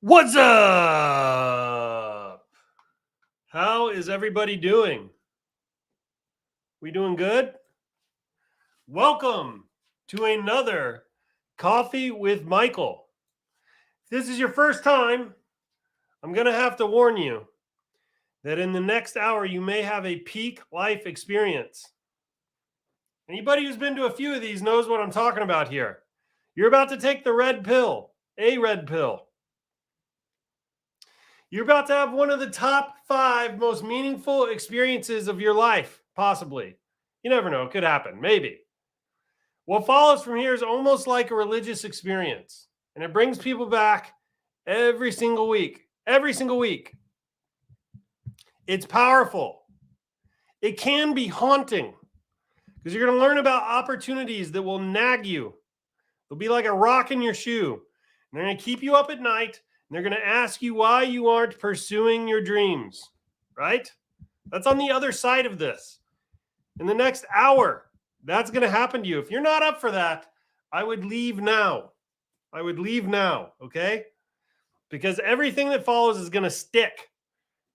What's up? How is everybody doing? We doing good? Welcome to another Coffee with Michael. If this is your first time, I'm going to have to warn you that in the next hour you may have a peak life experience. Anybody who's been to a few of these knows what I'm talking about here. You're about to take the red pill, a red pill. You're about to have one of the top 5 most meaningful experiences of your life, possibly. You never know. It could happen. Maybe. What follows from here is almost like a religious experience, and it brings people back every single week. Every single week. It's powerful. It can be haunting because you're going to learn about opportunities that will nag you. They'll be like a rock in your shoe. And they're going to keep you up at night. And they're going to ask you why you aren't pursuing your dreams, right? That's on the other side of this. In the next hour, that's going to happen to you. If you're not up for that, I would leave now. I would leave now, okay? Because everything that follows is going to stick.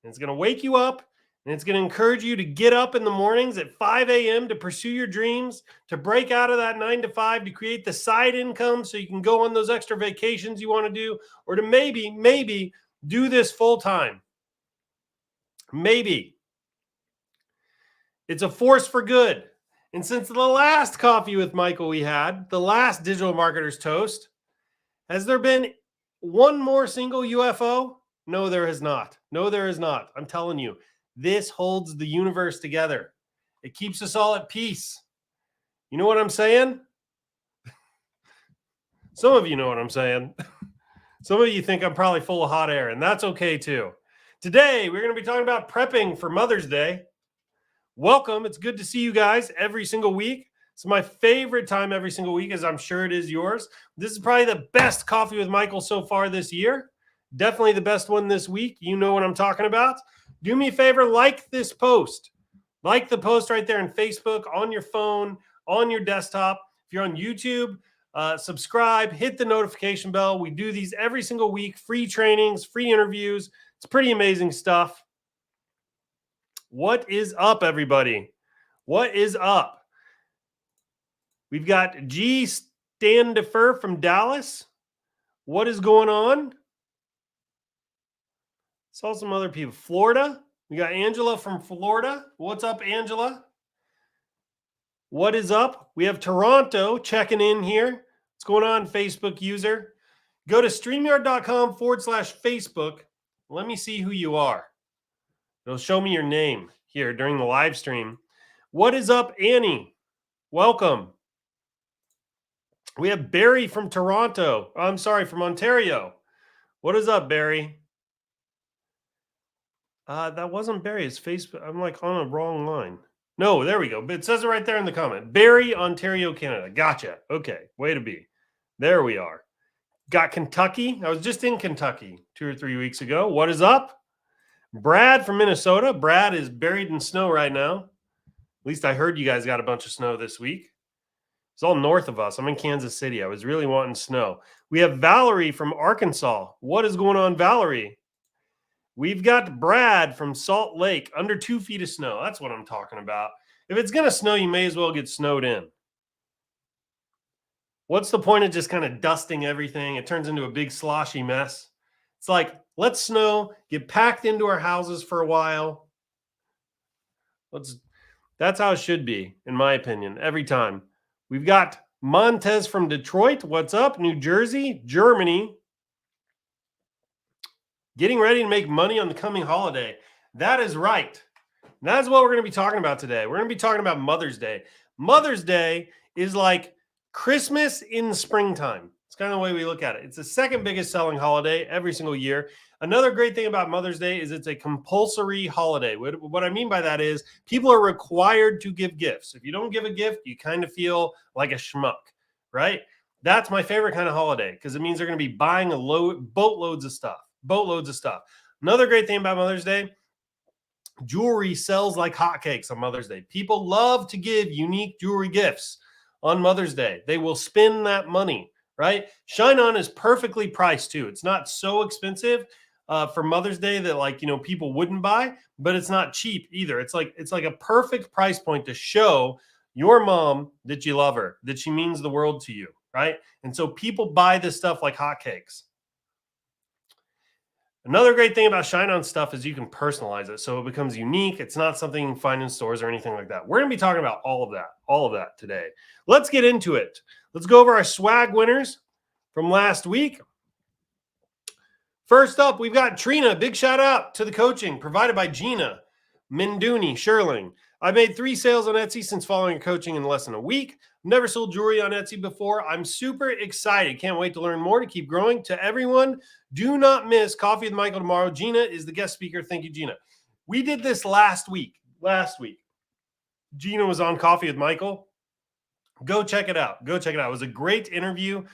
And it's going to wake you up, and it's going to encourage you to get up in the mornings at 5 a.m. to pursue your dreams, to break out of that 9 to 5, to create the side income so you can go on those extra vacations you want to do, or to maybe do this full time. Maybe. It's a force for good. And since the last Coffee with Michael we had, the last Digital Marketers Toast, has there been one more single UFO? No, there has not. No, there is not. I'm telling you, this holds the universe together. It keeps us all at peace. You know what I'm saying? Some of you know what I'm saying. Some of you think I'm probably full of hot air, and that's okay too. Today, we're going to be talking about prepping for Mother's Day. Welcome. It's good to see you guys every single week. It's my favorite time every single week, as I'm sure it is yours. This is probably the best Coffee with Michael so far this year. Definitely the best one this week. You know what I'm talking about. Do me a favor, like this post. Like the post right there on Facebook, on your phone, on your desktop. If you're on YouTube, subscribe, hit the notification bell. We do these every single week. Free trainings, free interviews. It's pretty amazing stuff. What is up, everybody? What is up? We've got G. Standifer from Dallas. What is going on? Saw some other people. Florida. We got Angela from Florida. What's up, Angela? What is up? We have Toronto checking in here. What's going on, Facebook user? Go to StreamYard.com/Facebook. Let me see who you are. It'll show me your name here during the live stream. What is up, Annie? Welcome. We have Barry from Toronto. I'm sorry, from Ontario. What is up, Barry? That wasn't Barry. It's Facebook. I'm like on a wrong line. No, there we go. But it says it right there in the comment. Barry, Ontario, Canada. Gotcha. Okay. Way to be. There we are. Got Kentucky. I was just in Kentucky 2 or 3 weeks ago. What is up? Brad from Minnesota. Brad is buried in snow right now. At least I heard you guys got a bunch of snow this week. It's all north of us. I'm in Kansas City. I was really wanting snow. We have Valerie from Arkansas. What is going on, Valerie? We've got Brad from Salt Lake, under 2 feet of snow. That's what I'm talking about. If it's going to snow, you may as well get snowed in. What's the point of just kind of dusting everything? It turns into a big sloshy mess. It's like, let's snow, get packed into our houses for a while. That's how it should be, in my opinion, every time. We've got Montez from Detroit. What's up? New Jersey, Germany. Getting ready to make money on the coming holiday. That is right. And that is what we're going to be talking about today. We're going to be talking about Mother's Day. Mother's Day is like Christmas in springtime. It's kind of the way we look at it. It's the second biggest selling holiday every single year. Another great thing about Mother's Day is it's a compulsory holiday. What I mean by that is people are required to give gifts. If you don't give a gift, you kind of feel like a schmuck, right? That's my favorite kind of holiday because it means they're going to be buying boatloads of stuff. Boatloads of stuff. Another great thing about Mother's Day, jewelry sells like hotcakes on Mother's Day. People love to give unique jewelry gifts on Mother's Day. They will spend that money right? ShineOn is perfectly priced too. It's not so expensive for Mother's Day that, like, people wouldn't buy, but it's not cheap either. It's like a perfect price point to show your mom that you love her, that she means the world to you, right? And so people buy this stuff like hotcakes. Another great thing about ShineOn stuff is you can personalize it so it becomes unique. It's not something you can find in stores or anything like that. We're going to be talking about all of that today. Let's get into it. Let's go over our swag winners from last week. First up, we've got Trina. Big shout out to the coaching provided by Gina Minduni Sherling. I've made 3 sales on Etsy since following coaching in less than a week. Never sold jewelry on Etsy before. I'm super excited. Can't wait to learn more to keep growing. To everyone, do not miss Coffee with Michael tomorrow. Gina is the guest speaker. Thank you, Gina. We did this last week. Gina was on Coffee with Michael. Go check it out. It was a great interview.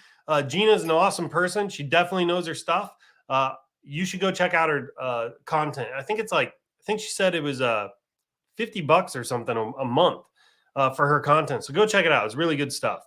Gina is an awesome person. She definitely knows her stuff. You should go check out her content. I think she said it was $50 or something a month for her content. So go check it out. It's really good stuff.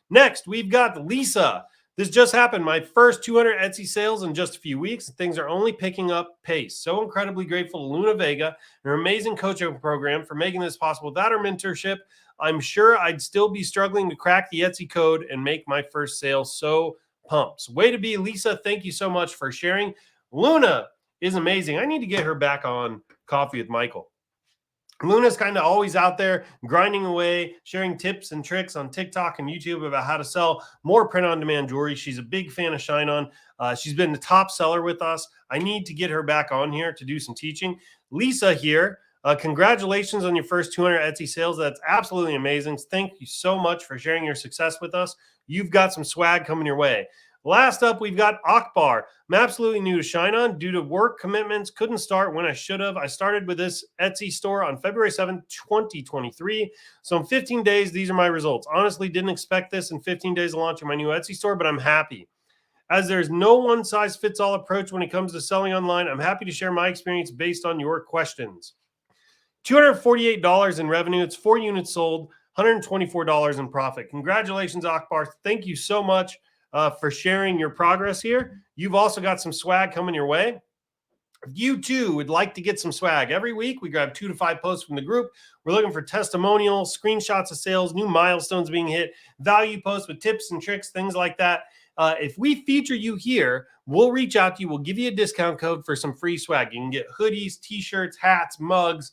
Next, we've got Lisa. This just happened. My first 200 Etsy sales in just a few weeks. Things are only picking up pace. So incredibly grateful to Luna Vega and her amazing coaching program for making this possible. Without her mentorship, I'm sure I'd still be struggling to crack the Etsy code and make my first sale. So pumped. Way to be, Lisa. Thank you so much for sharing. Luna is amazing. I need to get her back on Coffee with Michael. Luna's kind of always out there grinding away, sharing tips and tricks on TikTok and YouTube about how to sell more print-on-demand jewelry. She's a big fan of ShineOn. She's been the top seller with us. I need to get her back on here to do some teaching. Lisa here, congratulations on your first 200 Etsy sales. That's absolutely amazing. Thank you so much for sharing your success with us. You've got some swag coming your way. Last up, we've got Akbar. I'm absolutely new to ShineOn. Due to work commitments, couldn't start when I should have. I started with this Etsy store on February 7th, 2023. So in 15 days, these are my results. Honestly, didn't expect this in 15 days of launching my new Etsy store, but I'm happy. As there's no one-size-fits-all approach when it comes to selling online, I'm happy to share my experience based on your questions. $248 in revenue. It's 4 units sold, $124 in profit. Congratulations, Akbar. Thank you so much for sharing your progress here. You've also got some swag coming your way. If you too would like to get some swag, every week we grab 2 to 5 posts from the group. We're looking for testimonials, screenshots of sales, new milestones being hit, value posts with tips and tricks, things like that. If we feature you here, we'll reach out to you. We'll give you a discount code for some free swag. You can get hoodies, t-shirts, hats, mugs,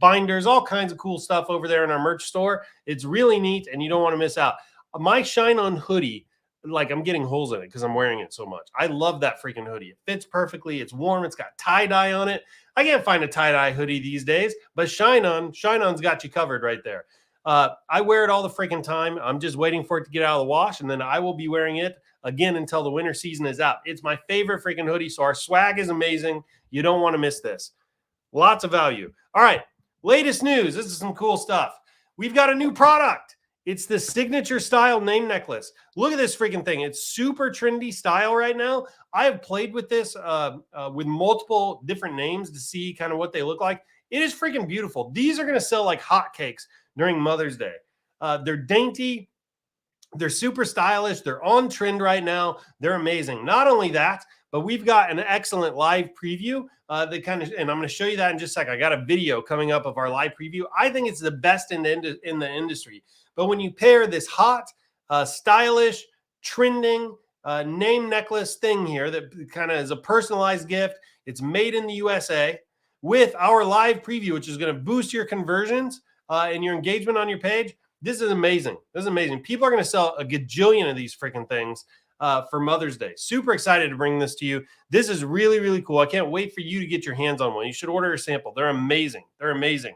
binders, all kinds of cool stuff over there in our merch store. It's really neat, and you don't want to miss out. My ShineOn hoodie, like, I'm getting holes in it because I'm wearing it so much. I love that freaking hoodie. It fits perfectly. It's warm. It's got tie-dye on it. I can't find a tie-dye hoodie these days, but ShineOn's got you covered right there. I wear it all the freaking time. I'm just waiting for it to get out of the wash, and then I will be wearing it again until the winter season is out. It's my favorite freaking hoodie, so our swag is amazing. You don't want to miss this. Lots of value. All right, latest news. This is some cool stuff. We've got a new product. It's the signature style name necklace. Look at this freaking thing. It's super trendy style right now. I have played with this with multiple different names to see kind of what they look like. It is freaking beautiful. These are going to sell like hotcakes during Mother's Day. They're dainty. They're super stylish. They're on trend right now. They're amazing. Not only that, but we've got an excellent live preview and I'm going to show you that in just a second. I got a video coming up of our live preview. I think it's the best in the industry. But when you pair this hot, stylish, trending name necklace thing here that kind of is a personalized gift, it's made in the USA, with our live preview, which is going to boost your conversions and your engagement on your page. This is amazing. This is amazing. People are going to sell a gajillion of these freaking things for Mother's Day. Super excited to bring this to you. This is really, really cool. I can't wait for you to get your hands on one. You should order a sample. They're amazing. They're amazing.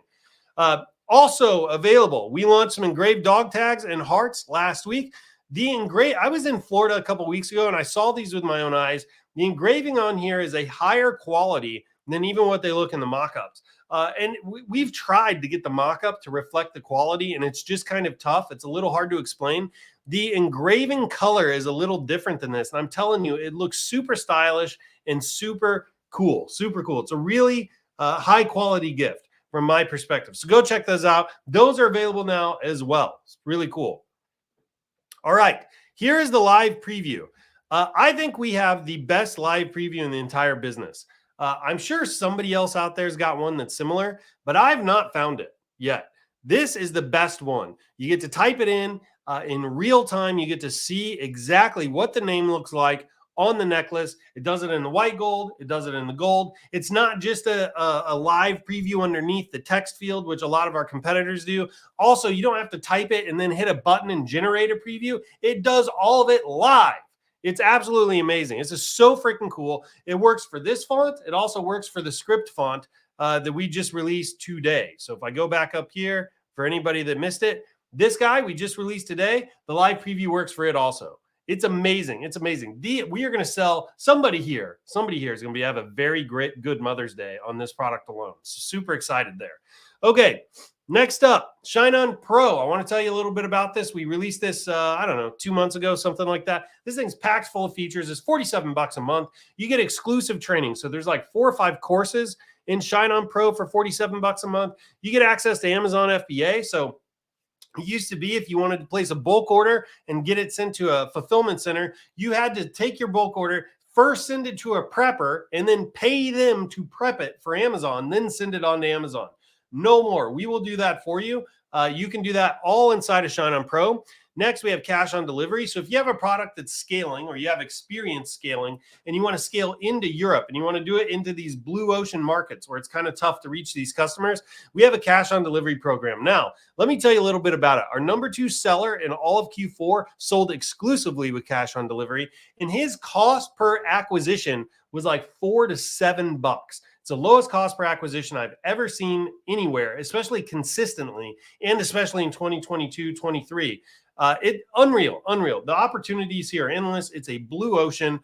Also available, we launched some engraved dog tags and hearts last week. I was in Florida a couple weeks ago, and I saw these with my own eyes. The engraving on here is a higher quality than even what they look in the mock-ups. And we've tried to get the mock-up to reflect the quality, and it's just kind of tough. It's a little hard to explain. The engraving color is a little different than this, and I'm telling you, it looks super stylish and super cool. Super cool. It's a really high-quality gift from my perspective. So go check those out. Those are available now as well. It's really cool. All right. Here is the live preview. I think we have the best live preview in the entire business. I'm sure somebody else out there's got one that's similar, but I've not found it yet. This is the best one. You get to type it in real time. You get to see exactly what the name looks like on the necklace. It does it in the white gold. It does it in the gold. It's not just a live preview underneath the text field, which a lot of our competitors do. Also, you don't have to type it and then hit a button and generate a preview. It does all of it live. It's absolutely amazing. This is so freaking cool. It works for this font. It also works for the script font that we just released today. So if I go back up here for anybody that missed it, this guy we just released today, the live preview works for it also. It's amazing. It's amazing. We are going to sell somebody here is going to have a very good Mother's Day on this product alone. So super excited there. Okay. Next up, ShineOn Pro. I want to tell you a little bit about this. We released this, 2 months ago, something like that. This thing's packed full of features. It's $47 a month. You get exclusive training. So there's like 4 or 5 courses in ShineOn Pro for $47 a month. You get access to Amazon FBA. So it used to be if you wanted to place a bulk order and get it sent to a fulfillment center, you had to take your bulk order, first send it to a prepper, and then pay them to prep it for Amazon, then send it on to Amazon. No more. We will do that for you. You can do that all inside of ShineOn Pro. Next, we have cash on delivery. So if you have a product that's scaling or you have experience scaling and you want to scale into Europe and you want to do it into these blue ocean markets where it's kind of tough to reach these customers, we have a cash on delivery program. Now, let me tell you a little bit about it. Our number 2 seller in all of Q4 sold exclusively with cash on delivery, and his cost per acquisition was like $4 to $7. It's the lowest cost per acquisition I've ever seen anywhere, especially consistently, and especially in 2022, 23. Unreal. The opportunities here are endless. It's a blue ocean.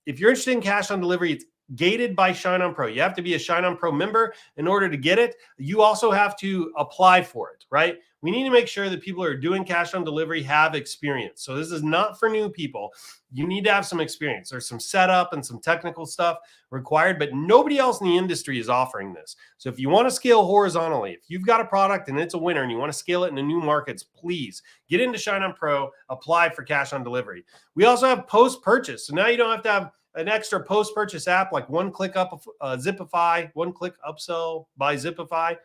If you're interested in cash on delivery, it's gated by ShineOn Pro. You have to be a ShineOn Pro member in order to get it. You also have to apply for it, right? We need to make sure that people who are doing cash on delivery have experience. So this is not for new people. You need to have some experience. There's some setup and some technical stuff required, but nobody else in the industry is offering this. So if you want to scale horizontally, if you've got a product and it's a winner and you want to scale it into new markets, please get into ShineOn Pro, apply for cash on delivery. We also have post-purchase. So now you don't have to have an extra post-purchase app like one-click up Zipify, one-click upsell by Zipify,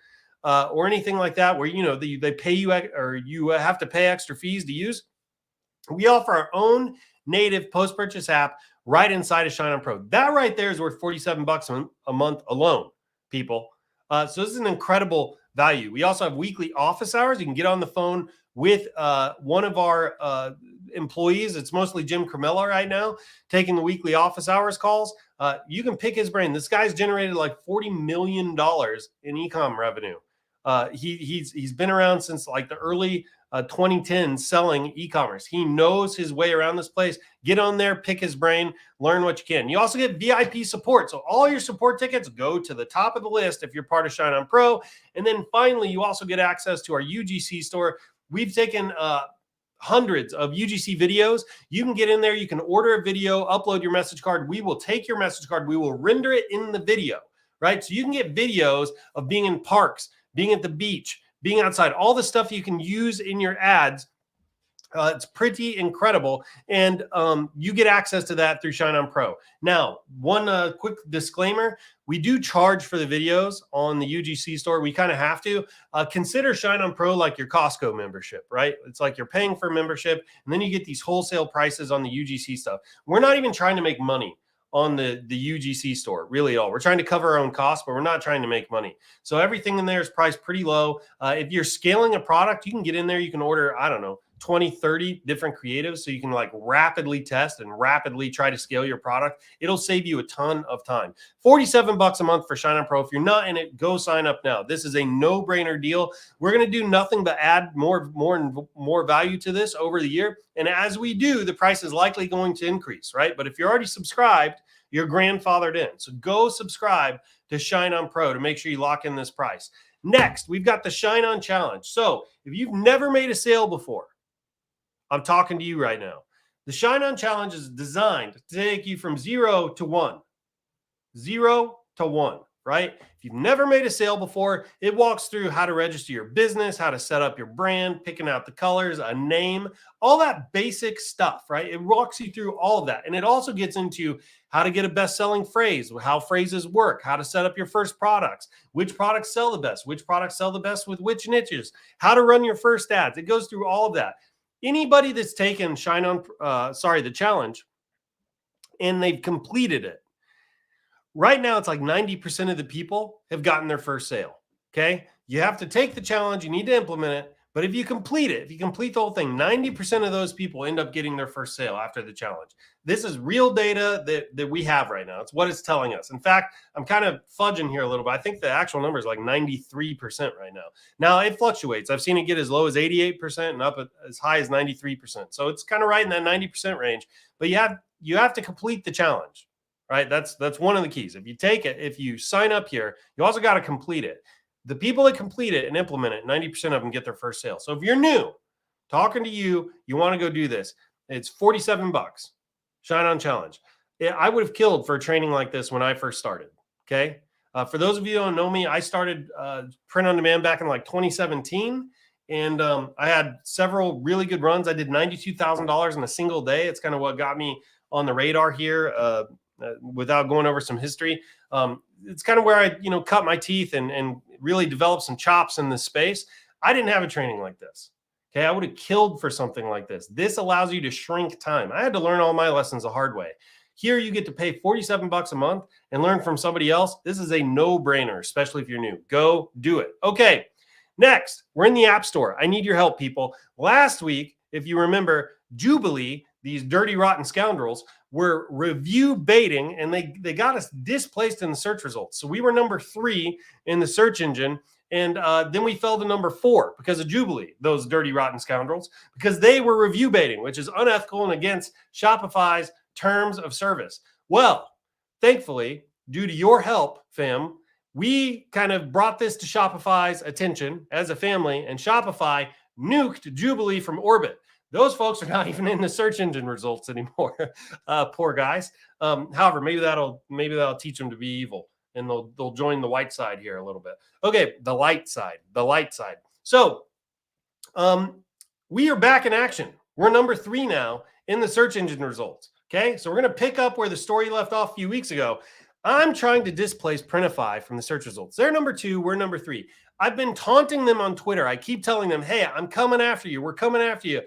or anything like that where, they pay you or you have to pay extra fees to use. We offer our own native post-purchase app right inside of ShineOn Pro. That right there is worth $47 a month alone, people. So this is an incredible value. We also have weekly office hours. You can get on the phone with one of our employees. It's mostly Jim Cremella right now taking the weekly office hours calls. You can pick his brain. This guy's generated like $40 million in e-com revenue. He's been around since like the early 2010s selling e-commerce. He knows his way around this place. Get on there, pick his brain, learn what you can. You also get VIP support. So all your support tickets go to the top of the list if you're part of ShineOn Pro. And then finally, you also get access to our UGC store. We've taken hundreds of UGC videos. You can get in there. You can order a video, upload your message card. We will take your message card. We will render it in the video, right? So you can get videos of being in parks, being at the beach, being outside, all the stuff you can use in your ads. It's pretty incredible. And you get access to that through ShineOn Pro. Now, one quick disclaimer, we do charge for the videos on the UGC store. We kind of have to. Consider ShineOn Pro like your Costco membership, right? It's like you're paying for a membership, and then you get these wholesale prices on the UGC stuff. We're not even trying to make money on the UGC store, really at all. We're trying to cover our own costs, but we're not trying to make money. So everything in there is priced pretty low. If you're scaling a product, you can get in there. You can order, 20, 30 different creatives. So you can like rapidly test and rapidly try to scale your product. It'll save you a ton of time. $47 a month for ShineOn Pro. If you're not in it, go sign up now. This is a no-brainer deal. We're going to do nothing but add more value to this over the year. And as we do, the price is likely going to increase, right? But if you're already subscribed, you're grandfathered in. So go subscribe to ShineOn Pro to make sure you lock in this price. Next, we've got the ShineOn Challenge. So if you've never made a sale before, I'm talking to you right now. The ShineOn Challenge is designed to take you from 0 to 1. 0 to 1. right? If you've never made a sale before, it walks through how to register your business, how to set up your brand, picking out the colors, a name, all that basic stuff, right? It walks you through all of that. And it also gets into how to get a best-selling phrase, how phrases work, how to set up your first products, which products sell the best, which products sell the best with which niches, how to run your first ads. It goes through all of that. Anybody that's taken the challenge, and they've completed it, right now it's like 90% of the people have gotten their first sale. Okay. You have to take the challenge, you need to implement it. But if you complete it, if you complete the whole thing, 90% of those people end up getting their first sale after the challenge. This is real data that we have right now. It's what it's telling us. In fact, I'm kind of fudging here a little bit. I think the actual number is like 93% right now. Now it fluctuates. I've seen it get as low as 88% and up as high as 93%. So it's kind of right in that 90% range. But you have to complete the challenge, right? That's one of the keys. If you take it, if you sign up here, you also got to complete it. The people that complete it and implement it, 90% of them get their first sale. So if you're new, talking to you, you want to go do this, it's $47. ShineOn challenge. I would have killed for a training like this when I first started. Okay. For those of you who don't know me, I started print on demand back in like 2017. And I had several really good runs. I did $92,000 in a single day. It's kind of what got me on the radar here. Without going over some history, it's kind of where I, cut my teeth and really developed some chops in this space. I didn't have a training like this. Okay. I would have killed for something like this. This allows you to shrink time. I had to learn all my lessons the hard way. Here you get to pay $47 a month and learn from somebody else. This is a no-brainer, especially if you're new. Go do it. Okay. Next, we're in the App Store. I need your help, people. Last week, if you remember, Jubilee, these dirty, rotten scoundrels, were review baiting, and they got us displaced in the search results. So we were number 3 in the search engine, and then we fell to number 4 because of Jubilee, those dirty, rotten scoundrels, because they were review baiting, which is unethical and against Shopify's terms of service. Well, thankfully, due to your help, fam, we kind of brought this to Shopify's attention as a family, and Shopify nuked Jubilee from orbit. Those folks are not even in the search engine results anymore. Poor guys. However, maybe that'll teach them to be evil, and they'll join the white side here a little bit. Okay, the light side. So we are back in action. We're number 3 now in the search engine results. Okay, so we're going to pick up where the story left off a few weeks ago. I'm trying to displace Printify from the search results. They're number 2. We're number 3. I've been taunting them on Twitter. I keep telling them, hey, I'm coming after you. We're coming after you.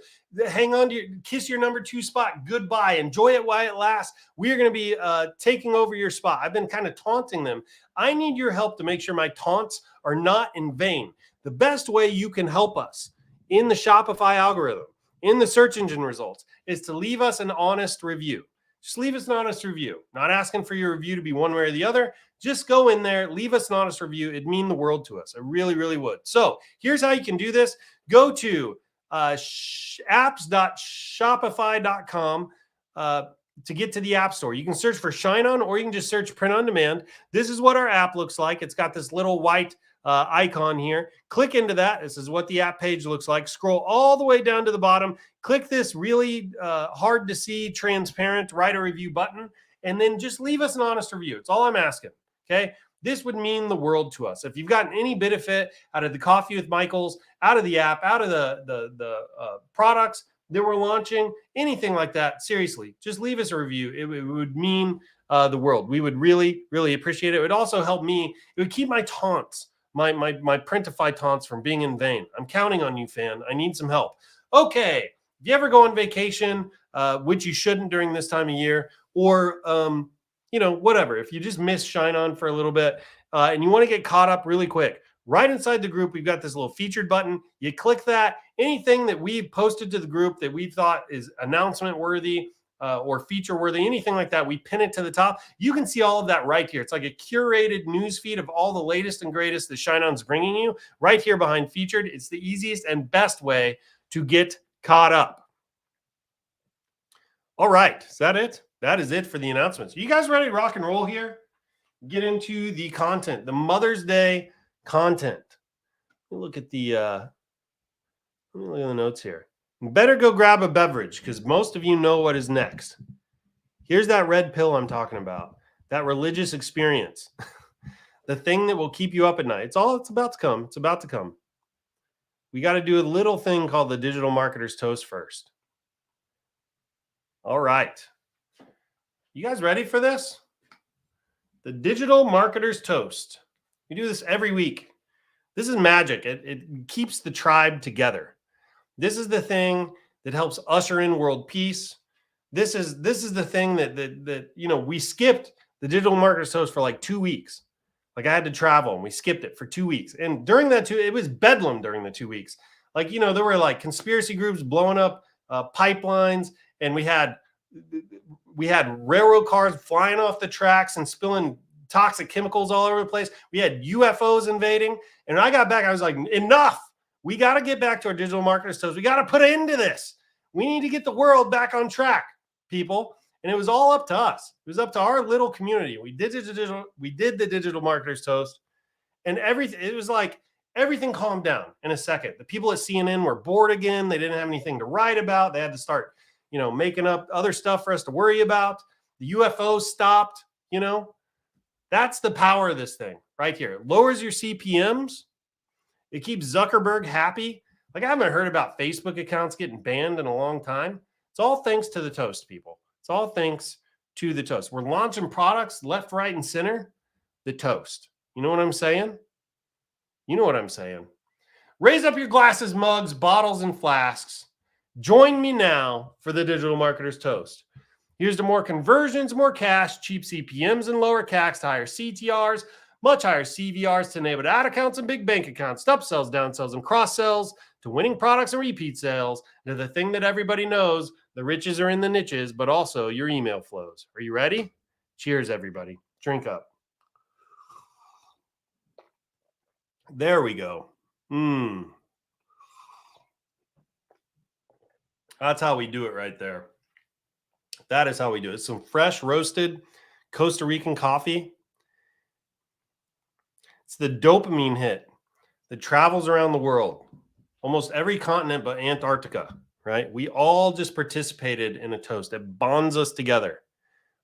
Hang on to kiss your number 2 spot. Goodbye. Enjoy it while it lasts. We are going to be taking over your spot. I've been kind of taunting them. I need your help to make sure my taunts are not in vain. The best way you can help us in the Shopify algorithm, in the search engine results, is to leave us an honest review. Just leave us an honest review. Not asking for your review to be one way or the other. Just go in there, leave us an honest review. It'd mean the world to us. It really, really would. So here's how you can do this. Go to apps.shopify.com to get to the App Store. You can search for ShineOn, or you can just search Print on Demand. This is what our app looks like. It's got this little white icon here. Click into that. This is what the app page looks like. Scroll all the way down to the bottom. Click this really hard to see, transparent write a review button, and then just leave us an honest review. It's all I'm asking. Okay. This would mean the world to us. If you've gotten any benefit out of the Coffee with Michaels, out of the app, out of the products that we're launching, anything like that, seriously, just leave us a review. It would mean the world. We would really, really appreciate it. It would also help me. It would keep my taunts, my Printify taunts from being in vain. I'm counting on you, fan. I need some help. Okay. If you ever go on vacation, which you shouldn't during this time of year, or whatever, if you just miss ShineOn for a little bit and you want to get caught up really quick, right inside the group, we've got this little featured button. You click that. Anything that we've posted to the group that we thought is announcement worthy or feature worthy, anything like that, we pin it to the top. You can see all of that right here. It's like a curated news feed of all the latest and greatest that ShineOn's bringing you right here behind featured. It's the easiest and best way to get caught up. All right. Is that it? That is it for the announcements. You guys ready to rock and roll here? Get into the content, the Mother's Day content. Let me look at the notes here. You better go grab a beverage because most of you know what is next. Here's that red pill I'm talking about, that religious experience. the thing that will keep you up at night. It's about to come. It's about to come. We got to do a little thing called the digital marketer's toast first. All right. You guys ready for this? The digital marketer's toast. We do this every week. This is magic. It keeps the tribe together. This is the thing that helps usher in world peace. This is the thing that we skipped the digital marketer's toast for like 2 weeks. Like I had to travel and we skipped it for 2 weeks. And during that it was bedlam during the 2 weeks. Like, there were like conspiracy groups blowing up pipelines, and we had railroad cars flying off the tracks and spilling toxic chemicals all over the place. We had UFOs invading. And when I got back, I was like, enough. We got to get back to our digital marketer's toast. We got to put an end to this. We need to get the world back on track, people. And it was all up to us. It was up to our little community. We did the digital marketer's toast, and it was like everything calmed down in a second. The people at CNN were bored again. They didn't have anything to write about. They had to start, making up other stuff for us to worry about. The UFOs stopped, That's the power of this thing right here. It lowers your CPMs. It keeps Zuckerberg happy. Like, I haven't heard about Facebook accounts getting banned in a long time. It's all thanks to the toast, people. It's all thanks to the toast. We're launching products left, right, and center. The toast. You know what I'm saying? You know what I'm saying. Raise up your glasses, mugs, bottles, and flasks. Join me now for the digital marketer's toast. Here's to more conversions, more cash, cheap CPMs, and lower CACs, to higher CTRs, much higher CVRs, to enable ad accounts and big bank accounts, upsells, downsells, and cross-sells, to winning products and repeat sales, to the thing that everybody knows, the riches are in the niches, but also your email flows. Are you ready? Cheers, everybody. Drink up. There we go. That's how we do it right there. That is how we do it. Some fresh roasted Costa Rican coffee. It's the dopamine hit that travels around the world, almost every continent but Antarctica, right? We all just participated in a toast that bonds us together.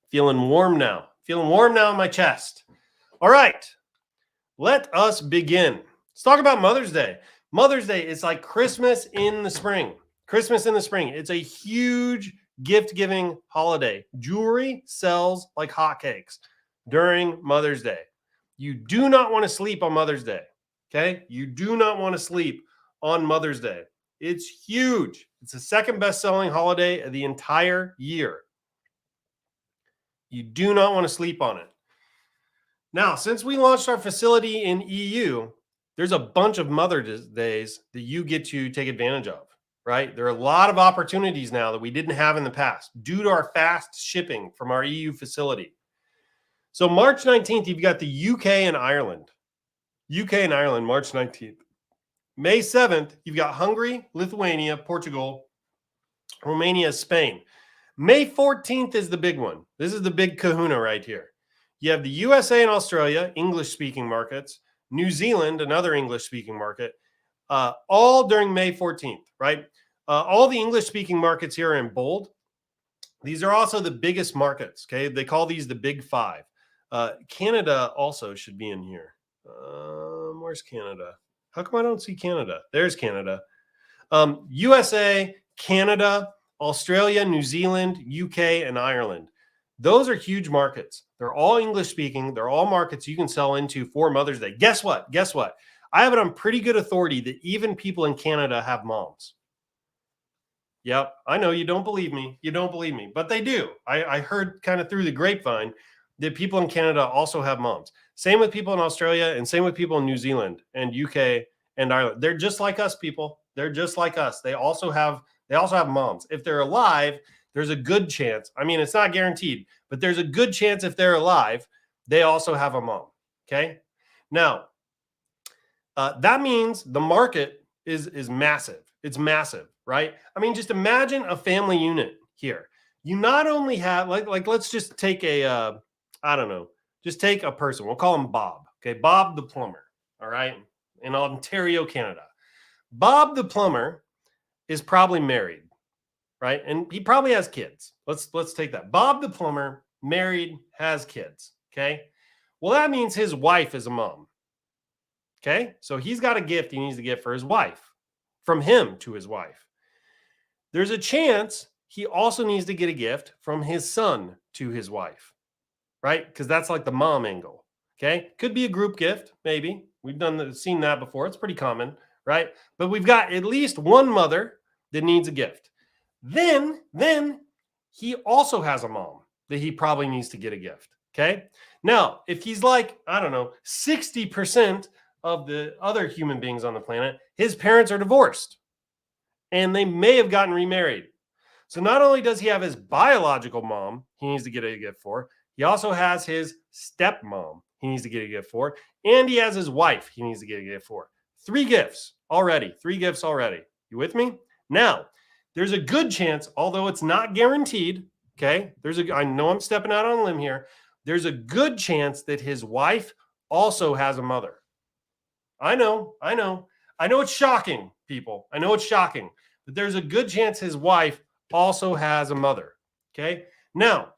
Feeling warm now. Feeling warm now in my chest. All right, let us begin. Let's talk about Mother's Day. Mother's Day is like Christmas in the spring. Christmas in the spring. It's a huge gift-giving holiday. Jewelry sells like hotcakes during Mother's Day. You do not want to sleep on Mother's Day, okay? You do not want to sleep on Mother's Day. It's huge. It's the second best-selling holiday of the entire year. You do not want to sleep on it. Now, since we launched our facility in EU, there's a bunch of Mother's Days that you get to take advantage of, right? There are a lot of opportunities now that we didn't have in the past due to our fast shipping from our EU facility. So March 19th, you've got the UK and Ireland. UK and Ireland, March 19th. May 7th, you've got Hungary, Lithuania, Portugal, Romania, Spain. May 14th is the big one. This is the big kahuna right here. You have the USA and Australia, English-speaking markets, New Zealand, another English-speaking market, all during May 14th, right? All the English-speaking markets here are in bold. These are also the biggest markets, okay? They call these the Big Five. Canada also should be in here. Where's Canada? How come I don't see Canada? There's Canada. USA, Canada, Australia, New Zealand, UK, and Ireland. Those are huge markets. They're all English-speaking. They're all markets you can sell into for Mother's Day. Guess what? Guess what? I have it on pretty good authority that even people in Canada have moms. Yep, I know you don't believe me. You don't believe me, but they do. I heard kind of through the grapevine that people in Canada also have moms. Same with people in Australia and same with people in New Zealand and UK and Ireland. They're just like us, people. They're just like us. They also have moms. If they're alive, there's a good chance. I mean, it's not guaranteed, but there's a good chance if they're alive, they also have a mom. Okay. Now, that means the market is massive. It's massive, right? I mean, just imagine a family unit here. You not only have like let's just take a I don't know, just take a person. We'll call him Bob. Okay, Bob the plumber. All right, in Ontario, Canada. Bob the plumber is probably married, right? And he probably has kids. Let's take that. Bob the plumber, married, has kids. Okay. Well, that means his wife is a mom. Okay. So he's got a gift he needs to get for his wife, from him to his wife. There's a chance he also needs to get a gift from his son to his wife, right? Because that's like the mom angle. Okay. Could be a group gift, maybe. We've seen that before. It's pretty common, right? But we've got at least one mother that needs a gift. Then he also has a mom that he probably needs to get a gift. Okay. Now, if he's like, I don't know, 60% of the other human beings on the planet, his parents are divorced and they may have gotten remarried. So not only does he have his biological mom he needs to get a gift for, he also has his stepmom he needs to get a gift for, and he has his wife he needs to get a gift for. 3 gifts already. 3 gifts already. You with me? Now, there's a good chance, although it's not guaranteed, okay? I know I'm stepping out on a limb here. There's a good chance that his wife also has a mother. I know it's shocking, people. I know it's shocking, but there's a good chance his wife also has a mother. Okay. Now,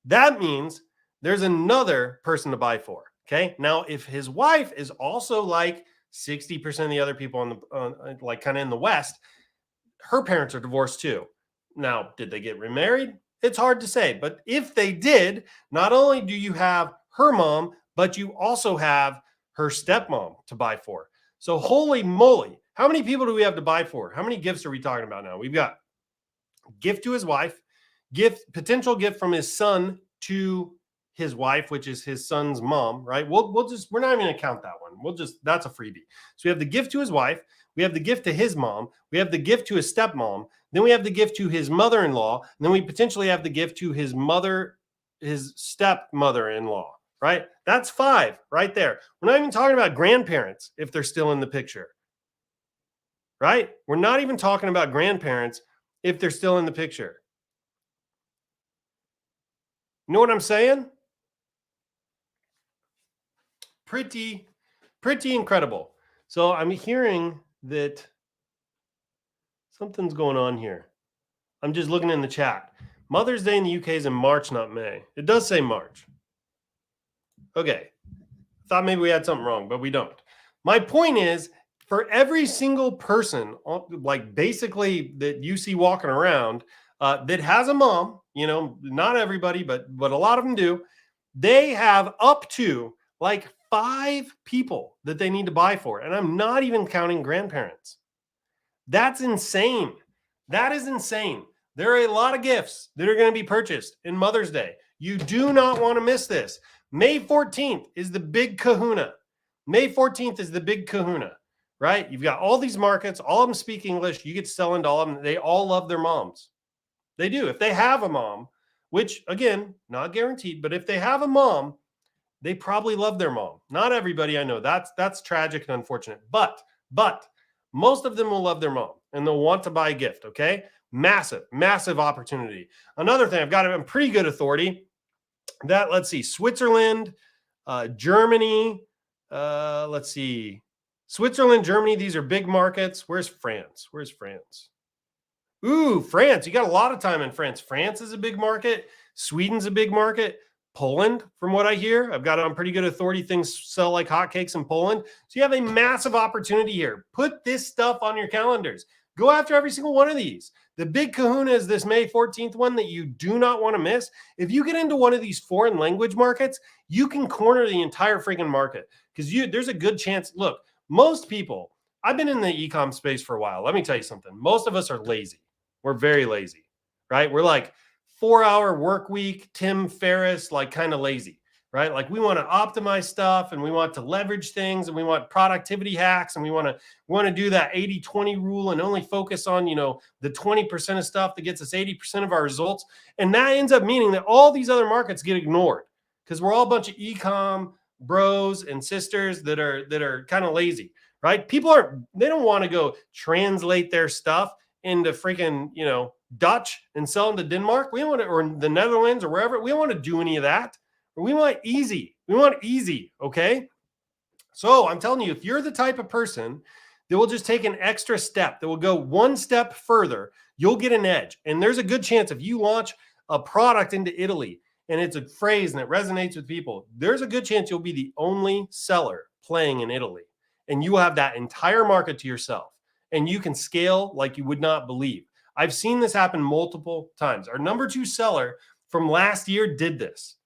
that means there's another person to buy for. Okay. Now, if his wife is also like 60% of the other people like kind of in the West, her parents are divorced too. Now, did they get remarried? It's hard to say. But if they did, not only do you have her mom, but you also have her stepmom to buy for. So holy moly, how many people do we have to buy for? How many gifts are we talking about now? We've got gift to his wife, potential gift from his son to his wife, which is his son's mom, right? We're not even gonna count that one. That's a freebie. So we have the gift to his wife, we have the gift to his mom, we have the gift to his stepmom, then we have the gift to his mother-in-law, and then we potentially have the gift to his stepmother-in-law. Right? That's 5 right there. We're not even talking about grandparents if they're still in the picture. Right? We're not even talking about grandparents if they're still in the picture. You know what I'm saying? Pretty incredible. So I'm hearing that something's going on here. I'm just looking in the chat. Mother's Day in the UK is in March, not May. It does say March. Okay. Thought maybe we had something wrong, but we don't. My point is, for every single person, like basically that you see walking around that has a mom, not everybody, but a lot of them do, they have up to like 5 people that they need to buy for. And I'm not even counting grandparents. That's insane. That is insane. There are a lot of gifts that are going to be purchased in Mother's Day. You do not want to miss this. May 14th is the big kahuna. May 14th is the big kahuna, right? You've got all these markets, all of them speak English. You get to sell into all of them. They all love their moms. They do. If they have a mom, which again, not guaranteed, but if they have a mom, they probably love their mom. Not everybody, I know. That's tragic and unfortunate. But most of them will love their mom and they'll want to buy a gift, okay? Massive opportunity. Another thing, I've got it on pretty good authority. Let's see, Switzerland, Germany, let's see, Switzerland, Germany, these are big markets. Where's France? Ooh, France, you got a lot of time in France. France is a big market. Sweden's a big market. Poland, from what I hear, I've got it on pretty good authority. Things sell like hotcakes in Poland. So you have a massive opportunity here. Put this stuff on your calendars. Go after every single one of these. The big kahuna is this May 14th one that you do not want to miss. If you get into one of these foreign language markets, you can corner the entire freaking market because there's a good chance. Look, most people, I've been in the e-com space for a while. Let me tell you something. Most of us are lazy. We're very lazy, right? We're like 4-hour work week, Tim Ferriss, like kind of lazy. Right? Like we want to optimize stuff and we want to leverage things and we want productivity hacks and we want to do that 80-20 rule and only focus on, the 20% of stuff that gets us 80% of our results. And that ends up meaning that all these other markets get ignored because we're all a bunch of e-com bros and sisters that are kind of lazy, right? They don't want to go translate their stuff into freaking, Dutch and sell them to Denmark. We don't want to, or the Netherlands or wherever. We don't want to do any of that. We want easy. Okay? So I'm telling you, if you're the type of person that will just take an extra step, that will go one step further, you'll get an edge. And there's a good chance if you launch a product into Italy and it's a phrase and it resonates with people, there's a good chance you'll be the only seller playing in Italy. And you will have that entire market to yourself. And you can scale like you would not believe. I've seen this happen multiple times. Our number 2 seller from last year did this.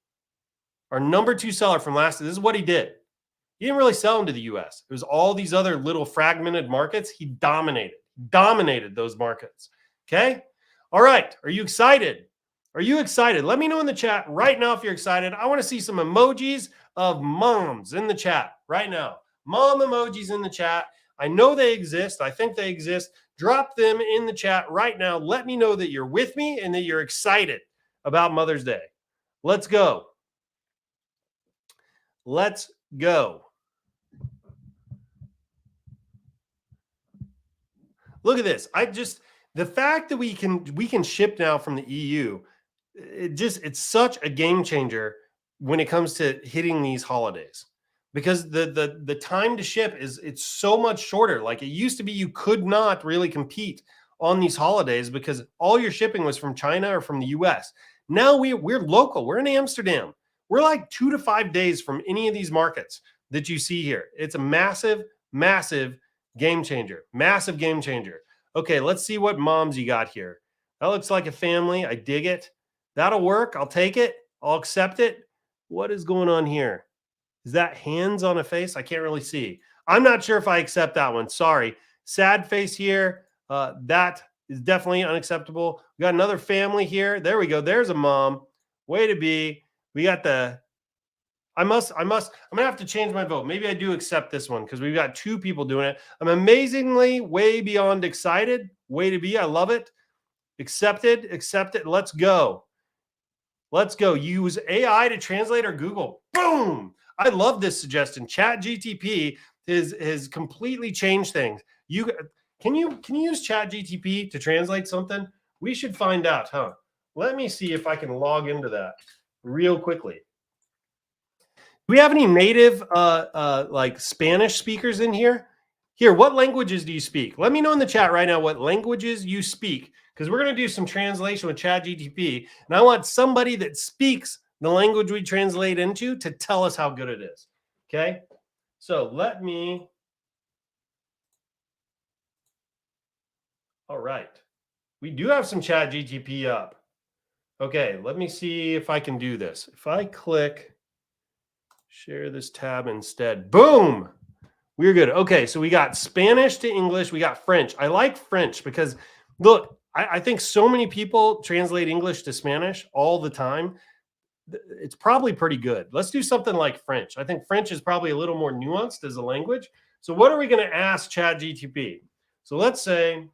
Our number 2 seller from last year, this is what he did. He didn't really sell into the US. It was all these other little fragmented markets. He dominated those markets. Okay. All right. Are you excited? Are you excited? Let me know in the chat right now if you're excited. I want to see some emojis of moms in the chat right now. Mom emojis in the chat. I know they exist. I think they exist. Drop them in the chat right now. Let me know that you're with me and that you're excited about Mother's Day. Let's go. Let's go. Look at this. The fact that we can ship now from the EU, it's such a game changer when it comes to hitting these holidays, because the time to ship it's so much shorter. Like it used to be, you could not really compete on these holidays because all your shipping was from China or from the US. Now we're local. We're in Amsterdam. We're like 2 to 5 days from any of these markets that you see here. It's a massive, massive game changer. Massive game changer. Okay, let's see what moms you got here. That looks like a family. I dig it. That'll work. I'll take it. I'll accept it. What is going on here? Is that hands on a face? I can't really see. I'm not sure if I accept that one. Sorry. Sad face here. That is definitely unacceptable. We got another family here. There we go. There's a mom. Way to be. We got I'm gonna have to change my vote. Maybe I do accept this one because we've got 2 people doing it. I'm amazingly way beyond excited. Way to be. I love it. Accepted. Let's go. Let's go. Use AI to translate or Google. Boom. I love this suggestion. ChatGTP has completely changed things. Can you use ChatGTP to translate something? We should find out, huh? Let me see if I can log into that real quickly. Do we have any native like Spanish speakers in here? Here, what languages do you speak? Let me know in the chat right now what languages you speak, because we're going to do some translation with ChatGTP, and I want somebody that speaks the language we translate into to tell us how good it is. Okay? So all right. We do have some ChatGTP up. Okay, let me see if I can do this. If I click share this tab instead. Boom. We're good. Okay, so we got Spanish to English. We got French. I like French because, look, I think so many people translate English to Spanish all the time. It's probably pretty good. Let's do something like French. I think French is probably a little more nuanced as a language. So what are we going to ask ChatGTP? So let's say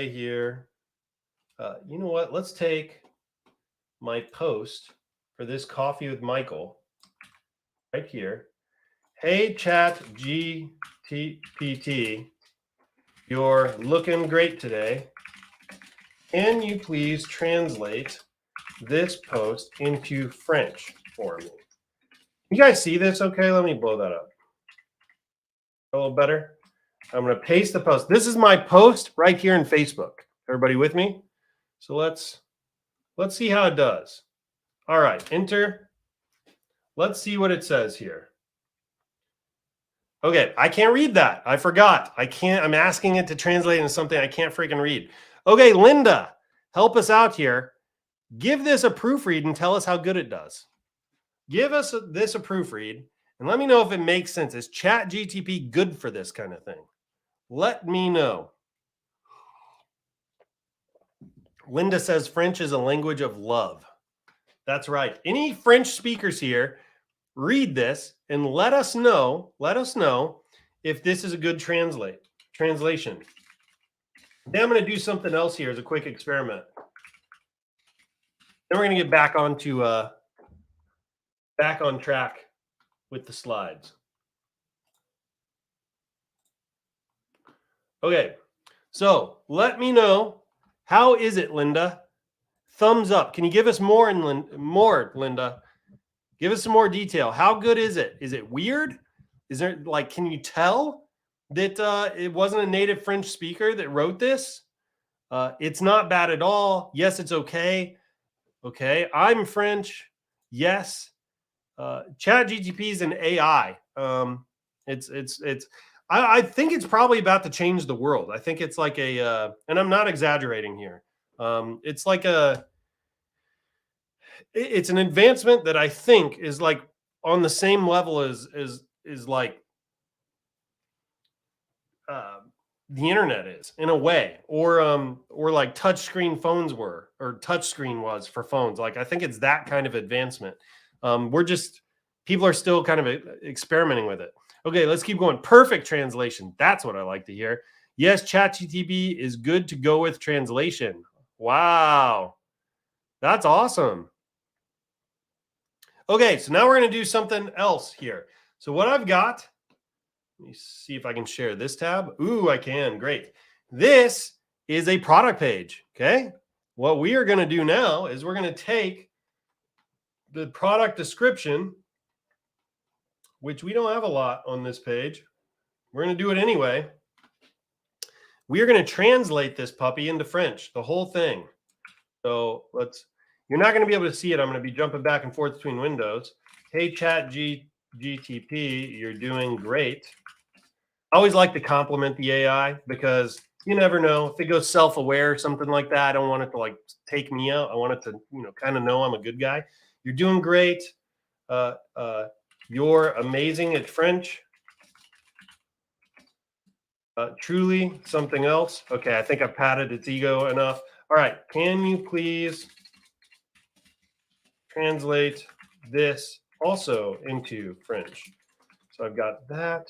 here, you know what? Let's take my post for this coffee with Michael right here. Hey, ChatGPT, you're looking great today. Can you please translate this post into French for me? You guys see this? Okay, let me blow that up a little better. I'm going to paste the post. This is my post right here in Facebook. Everybody with me? So let's see how it does. All right, enter. Let's see what it says here. Okay, I can't read that. I forgot. I'm asking it to translate into something I can't freaking read. Okay, Linda, help us out here. Give this a proofread and tell us how good it does. Give us this a proofread and let me know if it makes sense. Is ChatGTP good for this kind of thing? Let me know. Linda says French is a language of love. That's right. Any French speakers here, read this and let us know if this is a good translation. Then I'm going to do something else here as a quick experiment. Then we're going to get back on track with the slides. Okay, so let me know. How is it, Linda? Thumbs up. Can you give us more, Linda? Give us some more detail. How good is it? Is it weird? Is there, can you tell that it wasn't a native French speaker that wrote this? It's not bad at all. Yes, it's okay. Okay, I'm French. Yes. Chat GTP is an AI. It's. I think it's probably about to change the world. I think it's like and I'm not exaggerating here. It's like it's an advancement that I think is like on the same level as like uh, the internet is in a way, or like touchscreen phones were, or touchscreen was for phones. Like I think it's that kind of advancement. We're just People are still kind of experimenting with it. Okay, let's keep going. Perfect translation. That's what I like to hear. Yes, ChatGTP is good to go with translation. Wow, that's awesome. Okay, so now we're going to do something else here. So what I've got, let me see if I can share this tab. Ooh, I can. Great. This is a product page. Okay. What we are going to do now is we're going to take the product description, which we don't have a lot on this page. We're going to do it anyway. We are going to translate this puppy into French, the whole thing. So you're not going to be able to see it. I'm going to be jumping back and forth between windows. Hey, GTP, you're doing great. I always like to compliment the AI because you never know if it goes self-aware or something like that. I don't want it to like take me out. I want it to, kind of know I'm a good guy. You're doing great. You're amazing at French. Truly something else. Okay, I think I've patted its ego enough. All right, can you please translate this also into French? So I've got that.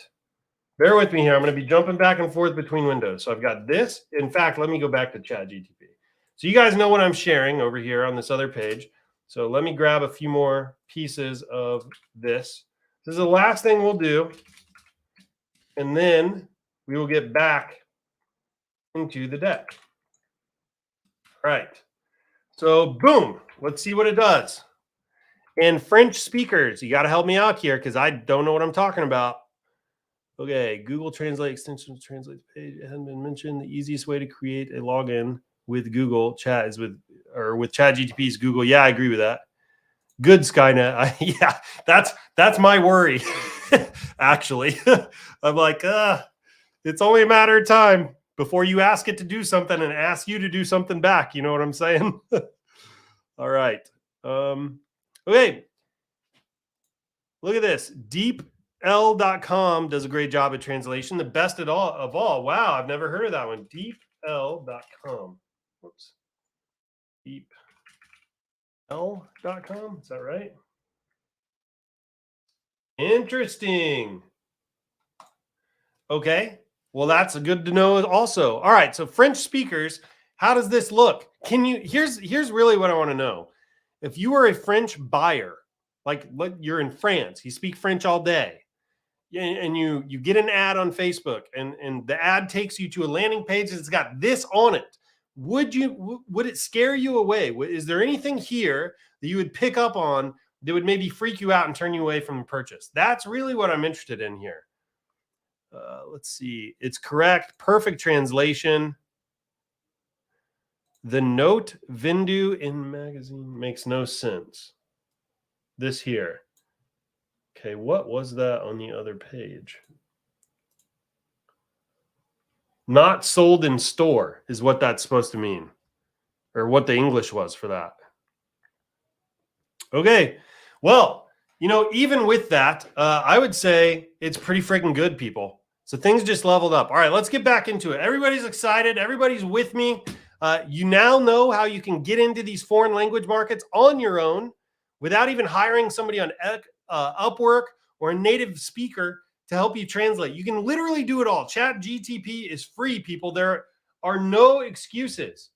Bear with me here. I'm going to be jumping back and forth between windows. So I've got this. In fact, let me go back to ChatGTP. So you guys know what I'm sharing over here on this other page. So let me grab a few more pieces of this. This is the last thing we'll do. And then we will get back into the deck. All right. So boom, let's see what it does. And French speakers, you got to help me out here because I don't know what I'm talking about. Okay, Google Translate extensions translate page. It hadn't been mentioned. The easiest way to create a login with Google Chat is with ChatGPT's Google. Yeah, I agree with that. Good, Skynet. Yeah, that's my worry. Actually, I'm like, it's only a matter of time before you ask it to do something and ask you to do something back. You know what I'm saying? All right. Okay. Look at this. DeepL.com does a great job at translation. The best of all. Wow, I've never heard of that one. DeepL.com. Whoops. DeepL.com. Is that right? Interesting. Okay. Well, that's good to know also. All right. So French speakers, how does this look? Here's really what I want to know. If you are a French buyer, like you're in France, you speak French all day, and you get an ad on Facebook, and the ad takes you to a landing page that's got this on it, would it scare you away? Is there anything here that you would pick up on that would maybe freak you out and turn you away from the purchase? That's really what I'm interested in here. Let's see. It's correct. Perfect translation. The note vendu in magazine makes no sense. This here. Okay, what was that on the other page? Not sold in store is what that's supposed to mean, or what the English was for that. Okay, well, even with that, I would say it's pretty freaking good, people. So things just leveled up. All right, let's get back into it. Everybody's excited. Everybody's with me. You now know how you can get into these foreign language markets on your own without even hiring somebody on Upwork or a native speaker to help you translate. You can literally do it all. ChatGTP is free, people. There are no excuses.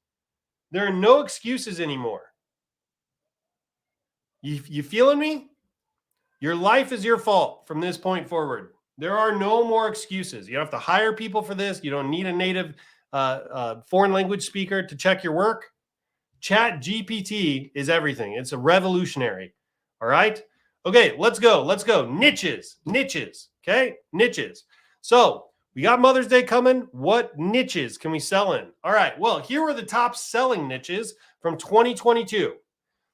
There are no excuses anymore. You feeling me? Your life is your fault from this point forward. There are no more excuses. You don't have to hire people for this. You don't need a native foreign language speaker to check your work. ChatGPT is everything. It's a revolutionary. All right. Okay, let's go. Niches. Okay, niches. So We got Mother's Day coming. What niches can we sell in? All right. Well, here were the top selling niches from 2022.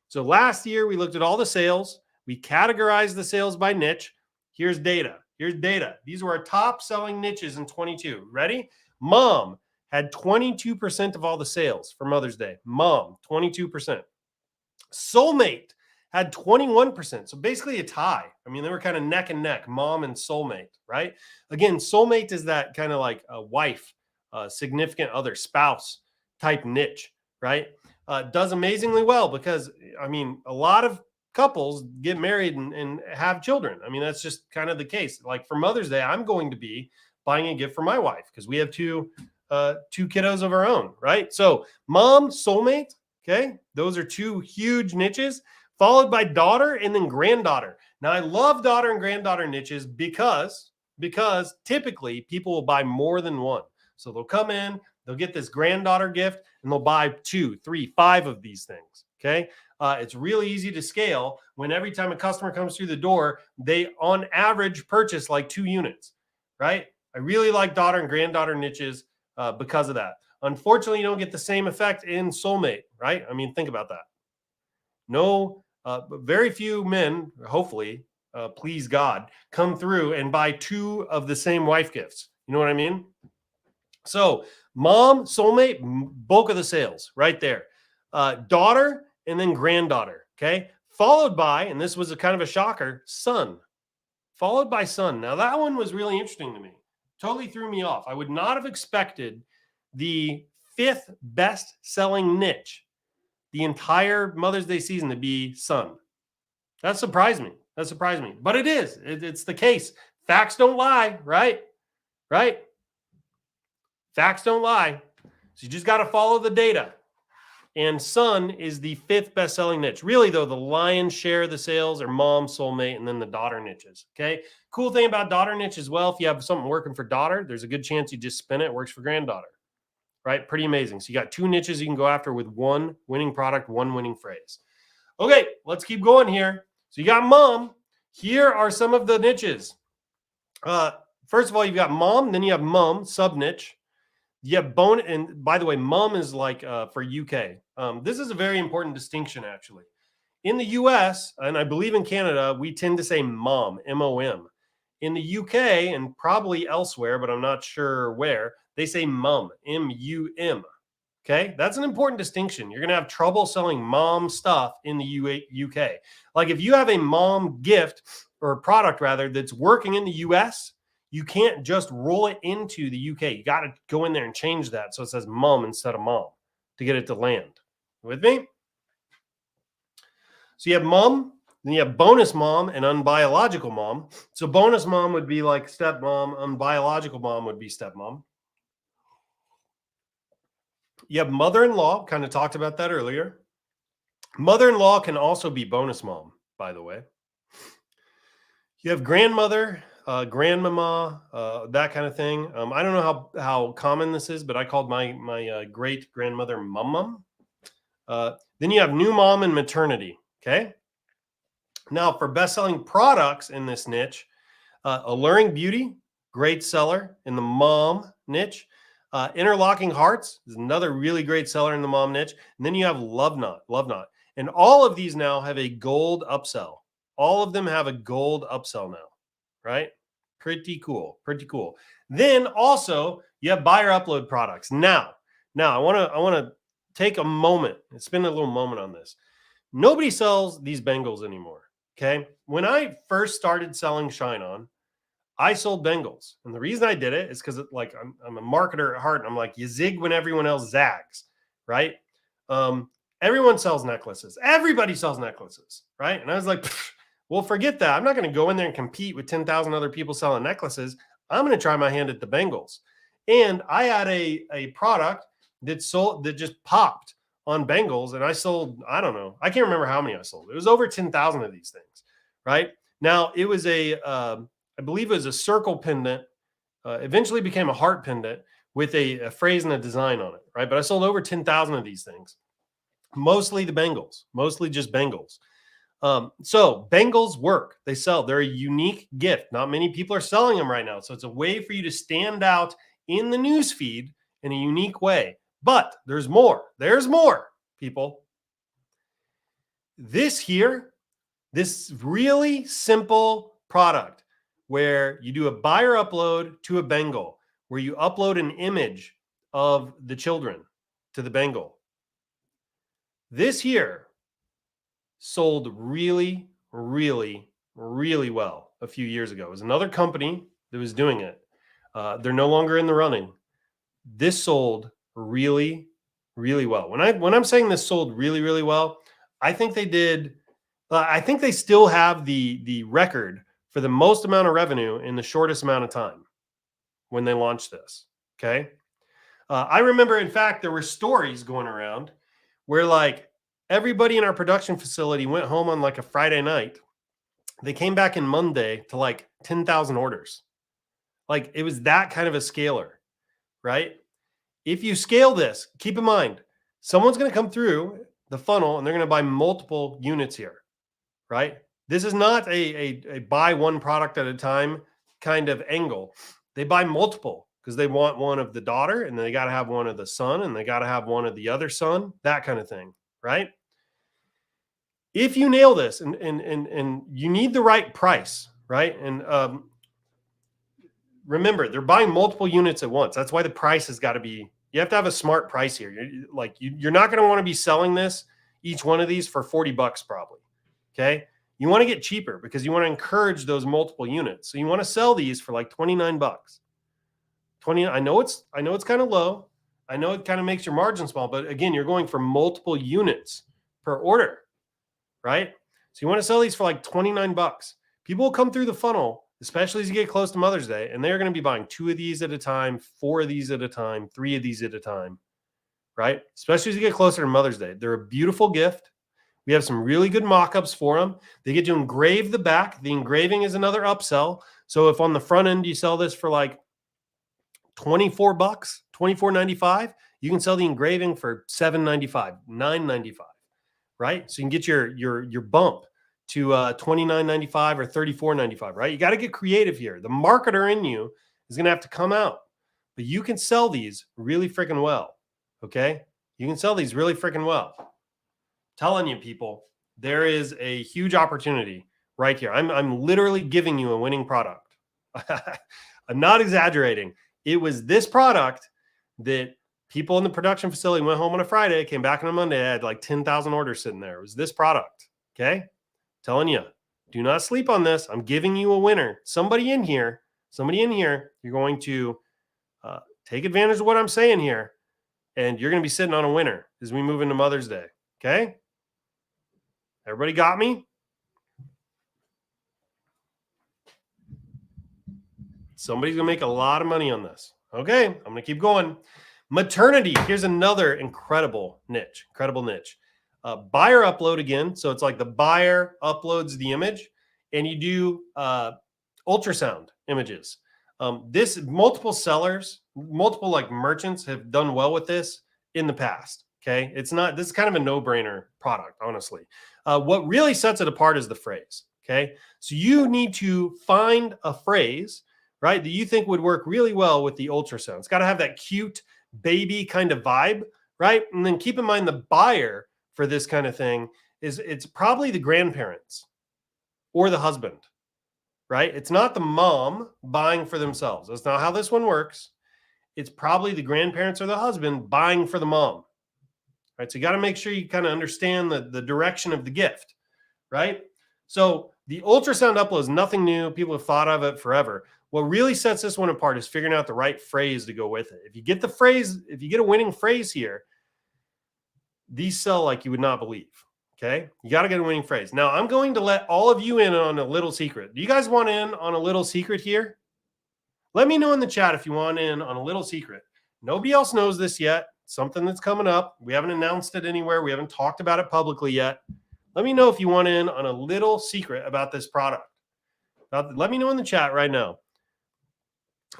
So last year, we looked at all the sales. We categorized the sales by niche. Here's data. Here's data. These were our top selling niches in 22. Ready? Mom had 22% of all the sales for Mother's Day. Mom, 22%. Soulmate had 21%. So basically a tie. I mean, they were kind of neck and neck, mom and soulmate, right? Again, soulmate is that kind of like a wife, significant other, spouse type niche, right? Does amazingly well because, I mean, a lot of couples get married and have children. I mean, that's just kind of the case. Like for Mother's Day, I'm going to be buying a gift for my wife because we have two kiddos of our own, right? So mom, soulmate, okay? Those are two huge niches, followed by daughter and then granddaughter. Now, I love daughter and granddaughter niches because typically people will buy more than one. So they'll come in, they'll get this granddaughter gift, and they'll buy 2, 3, 5 of these things, okay? It's really easy to scale when every time a customer comes through the door, they on average purchase like 2 units, right? I really like daughter and granddaughter niches because of that. Unfortunately, you don't get the same effect in soulmate, right? I mean, think about that. No, very few men, hopefully, please God, come through and buy 2 of the same wife gifts. You know what I mean? So mom, soulmate, bulk of the sales right there. Daughter and then granddaughter, okay? Followed by, and this was a kind of a shocker, son. Followed by son. Now that one was really interesting to me. Totally threw me off. I would not have expected the 5th best selling niche the entire Mother's Day season to be son. That surprised me. But it is. It's the case. Facts don't lie, right? Right? Facts don't lie. So you just got to follow the data. And son is the 5th best-selling niche. Really, though, the lion's share of the sales are mom, soulmate, and then the daughter niches. Okay. Cool thing about daughter niche as well, if you have something working for daughter, there's a good chance you just spin it. It works for granddaughter. Right? Pretty amazing. So you got 2 niches you can go after with 1 winning product, 1 winning phrase. Okay, let's keep going here. So you got mom. Here are some of the niches. First of all, you've got mom, then you have mom, sub niche. You have bone, and by the way, mom is like for UK. This is a very important distinction, actually. In the US, and I believe in Canada, we tend to say mom, M-O-M. In the UK, and probably elsewhere, but I'm not sure where, they say mum, M-U-M. Okay, that's an important distinction. You're going to have trouble selling mom stuff in the UK. Like if you have a mom gift or a product rather that's working in the US, you can't just roll it into the UK. You got to go in there and change that so it says mom instead of mom to get it to land. With me? So you have mom, then you have bonus mom and unbiological mom. So bonus mom would be like stepmom, unbiological mom would be stepmom. You have mother-in-law, kind of talked about that earlier. Mother-in-law can also be bonus mom, by the way. You have grandmother, grandmama, that kind of thing. I don't know how common this is, but I called my great grandmother mum. Then you have new mom and maternity. Okay. Now for best-selling products in this niche, Alluring Beauty, great seller in the mom niche. Interlocking Hearts is another really great seller in the mom niche. And then you have Love Knot. And all of these now have a gold upsell. All of them have a gold upsell now, right? Pretty cool. Then also you have buyer upload products. Now I want to take a moment and spend a little moment on this. Nobody sells these bangles anymore. Okay. When I first started selling ShineOn, I sold bangles. And the reason I did it is because like I'm a marketer at heart. And I'm like, you zig when everyone else zags, right? Everyone sells necklaces. Everybody sells necklaces, right? And I was like, well, forget that. I'm not going to go in there and compete with 10,000 other people selling necklaces. I'm going to try my hand at the bangles. And I had a product that just popped on bangles. And I sold, I don't know. I can't remember how many I sold. It was over 10,000 of these things, right? Now it was I believe it was a circle pendant, eventually became a heart pendant with a phrase and a design on it, right? But I sold over 10,000 of these things, mostly the bangles, mostly just bangles. So bangles work. They sell. They're a unique gift. Not many people are selling them right now. So it's a way for you to stand out in the news feed in a unique way. But there's more. There's more, people. This really simple product where you do a buyer upload to a bangle, where you upload an image of the children to the bangle. This here sold really, really, really well a few years ago. It was another company that was doing it. They're no longer in the running. This sold really, really well. When I'm saying this sold really, really well, I think they did. I think they still have the record for the most amount of revenue in the shortest amount of time when they launched this. Okay. I remember, in fact, there were stories going around where like everybody in our production facility went home on like a Friday night. They came back in Monday to like 10,000 orders. Like it was that kind of a scaler, right? If you scale this, keep in mind, someone's going to come through the funnel and they're going to buy multiple units here, right? This is not a buy one product at a time kind of angle. They buy multiple because they want one of the daughter and they got to have one of the son and they got to have one of the other son, that kind of thing, right? If you nail this and you need the right price, right? And remember, they're buying multiple units at once. That's why the price has got to be, you have to have a smart price here. You're not going to want to be selling this, each one of these for $40 probably. Okay. You want to get cheaper because you want to encourage those multiple units. So you want to sell these for like $29. I know it's kind of low. I know it kind of makes your margin small, but again, you're going for multiple units per order, right? So you want to sell these for like $29. People will come through the funnel, especially as you get close to Mother's Day, and they're going to be buying 2 of these at a time, 4 of these at a time, 3 of these at a time, right? Especially as you get closer to Mother's Day. They're a beautiful gift. We have some really good mock-ups for them. They get to engrave the back. The engraving is another upsell. So if on the front end you sell this for like $24, $24.95, you can sell the engraving for $7.95, $9.95, right? So you can get your bump to $29.95 or $34.95, right? You got to get creative here. The marketer in you is going to have to come out, but you can sell these really freaking well, okay? You can sell these really freaking well. Telling you, people, there is a huge opportunity right here. I'm literally giving you a winning product. I'm not exaggerating. It was this product that people in the production facility went home on a Friday, came back on a Monday, had like 10,000 orders sitting there. It was this product, okay? Telling you, do not sleep on this. I'm giving you a winner. Somebody in here, you're going to take advantage of what I'm saying here, and you're going to be sitting on a winner as we move into Mother's Day, okay? Everybody got me? Somebody's going to make a lot of money on this. Okay, I'm going to keep going. Maternity. Here's another incredible niche. Buyer upload again. So it's like the buyer uploads the image and you do ultrasound images. This multiple sellers, multiple like merchants have done well with this in the past. Okay. This is kind of a no-brainer product, honestly. What really sets it apart is the phrase. Okay. So you need to find a phrase, right, that you think would work really well with the ultrasound. It's got to have that cute baby kind of vibe, right? And then keep in mind the buyer for this kind of thing it's probably the grandparents or the husband, right? It's not the mom buying for themselves. That's not how this one works. It's probably the grandparents or the husband buying for the mom. Right, so you got to make sure you kind of understand the direction of the gift, right? So the ultrasound upload is nothing new. People have thought of it forever. What really sets this one apart is figuring out the right phrase to go with it. If you get a winning phrase here, these sell like you would not believe, okay? You got to get a winning phrase. Now, I'm going to let all of you in on a little secret. Do you guys want in on a little secret here? Let me know in the chat if you want in on a little secret. Nobody else knows this yet. Something that's coming up. We haven't announced it anywhere. We haven't talked about it publicly yet. Let me know if you want in on a little secret about this product. Let me know in the chat right now.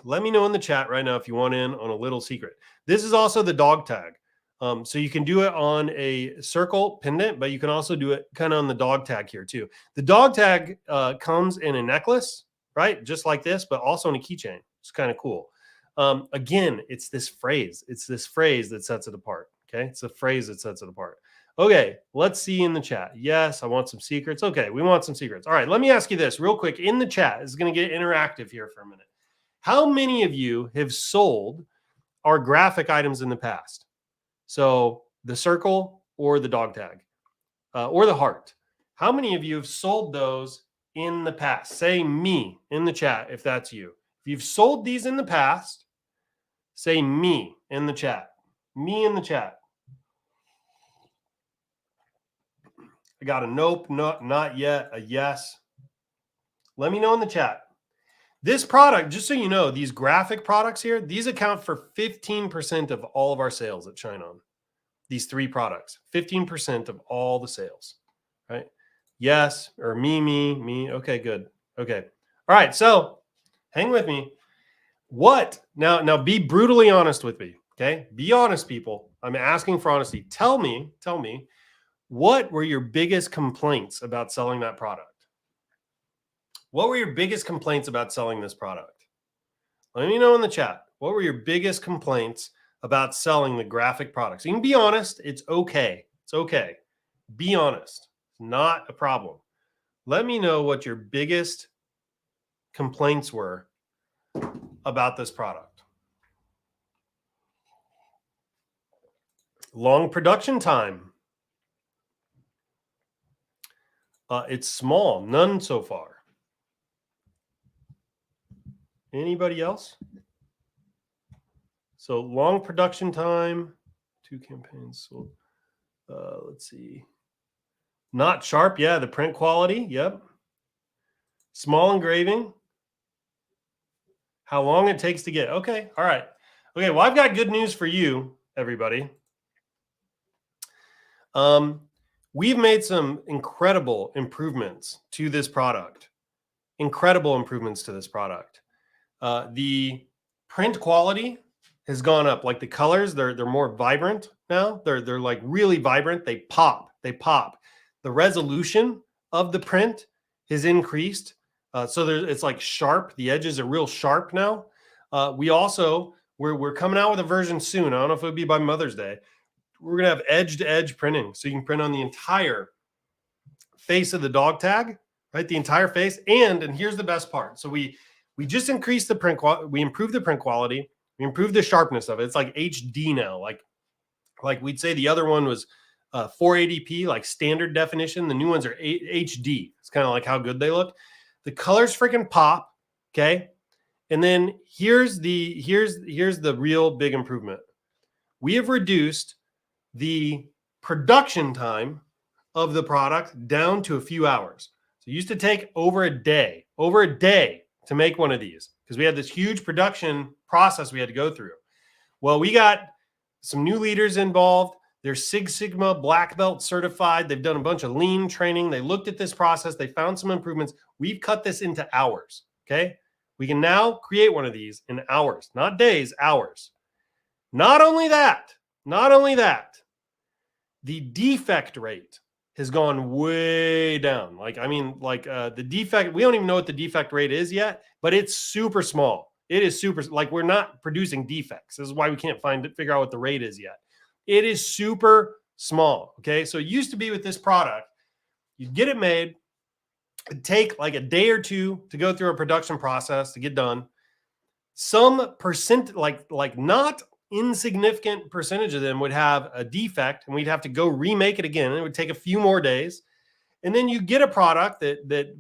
Let me know in the chat right now if you want in on a little secret. This is also the dog tag. So you can do it on a circle pendant, but you can also do it kind of on the dog tag here too. The dog tag comes in a necklace, right? Just like this, but also in a keychain. It's kind of cool. Again, it's this phrase. It's this phrase that sets it apart. Okay. It's a phrase that sets it apart. Okay. Let's see in the chat. Yes, I want some secrets. Okay. We want some secrets. All right. Let me ask you this real quick in the chat. It's going to get interactive here for a minute. How many of you have sold our graphic items in the past? So the circle or the dog tag or the heart. How many of you have sold those in the past? Say me in the chat if that's you. If you've sold these in the past, say me in the chat. Me in the chat. I got a nope, not yet, a yes. Let me know in the chat. This product, just so you know, these graphic products here, these account for 15% of all of our sales at ShineOn. These 3 products, 15% of all the sales, right? Yes, or me. Okay, good. Okay. All right. So hang with me. What now be brutally honest with me. Okay. Be honest, people. I'm asking for honesty. Tell me, what were your biggest complaints about selling that product? What were your biggest complaints about selling this product? Let me know in the chat. What were your biggest complaints about selling the graphic products? You can be honest. It's okay. It's okay. Be honest. Not a problem. Let me know what your biggest complaints were about this product. Long production time. It's small. None so far. Anybody else? So long production time. 2 campaigns sold. Let's see. Not sharp. Yeah, the print quality. Yep. Small engraving. How long it takes to get. Okay. All right. Okay. Well, I've got good news for you, everybody. We've made some incredible improvements to this product. Incredible improvements to this product. The print quality has gone up. Like the colors, they're more vibrant now. They're like really vibrant. They pop. The resolution of the print has increased. So it's like sharp. The edges are real sharp now. We're coming out with a version soon. I don't know if it'll be by Mother's Day. We're gonna have edge-to-edge printing, so you can print on the entire face of the dog tag, right? The entire face. And here's the best part. So we just increased the print quality. We improved the print quality. We improved the sharpness of it. It's like HD now. Like we'd say the other one was 480p, like standard definition. The new ones are HD. It's kind of like how good they look. The colors freaking pop. Okay. And then here's the real big improvement. We have reduced the production time of the product down to a few hours. So it used to take over a day to make one of these because we had this huge production process we had to go through. Well, we got some new leaders involved. They're Six Sigma black belt certified. They've done a bunch of lean training. They looked at this process. They found some improvements. We've cut this into hours. Okay. We can now create one of these in hours, not days, hours. Not only that, the defect rate has gone way down. The defect, we don't even know what the defect rate is yet, but it's super small. It is super, like we're not producing defects. This is why we can't figure out what the rate is yet. It is super small. Okay. So it used to be with this product, you get it made, it'd take like a day or two to go through a production process to get done. Some percent, like not insignificant percentage of them would have a defect and we'd have to go remake it again. And it would take a few more days. And then you get a product that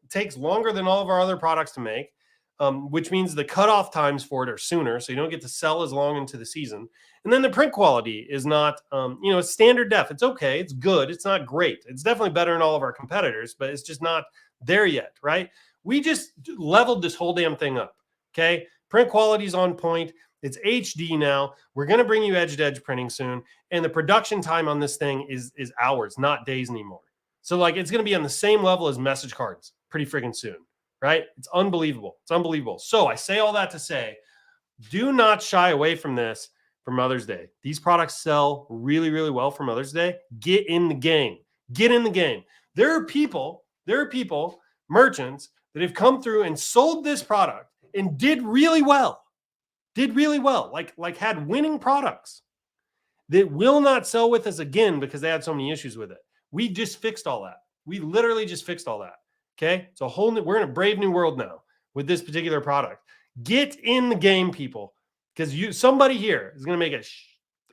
takes longer than all of our other products to make, which means the cutoff times for it are sooner. So you don't get to sell as long into the season. And then the print quality is not, it's standard def. It's okay. It's good. It's not great. It's definitely better than all of our competitors, but it's just not there yet, right? We just leveled this whole damn thing up. Okay. Print quality is on point. It's HD now. We're going to bring you edge-to-edge printing soon. And the production time on this thing is hours, not days anymore. So like it's going to be on the same level as message cards pretty freaking soon, right? It's unbelievable. It's unbelievable. So I say all that to say, do not shy away from this for Mother's Day. These products sell really, really well for Mother's Day. Get in the game. Get in the game. There are people, merchants that have come through and sold this product and did really well. Like had winning products that will not sell with us again because they had so many issues with it. We just fixed all that. We literally just fixed all that. Okay. It's a whole new, we're in a brave new world now with this particular product. Get in the game, people, because somebody here is going to make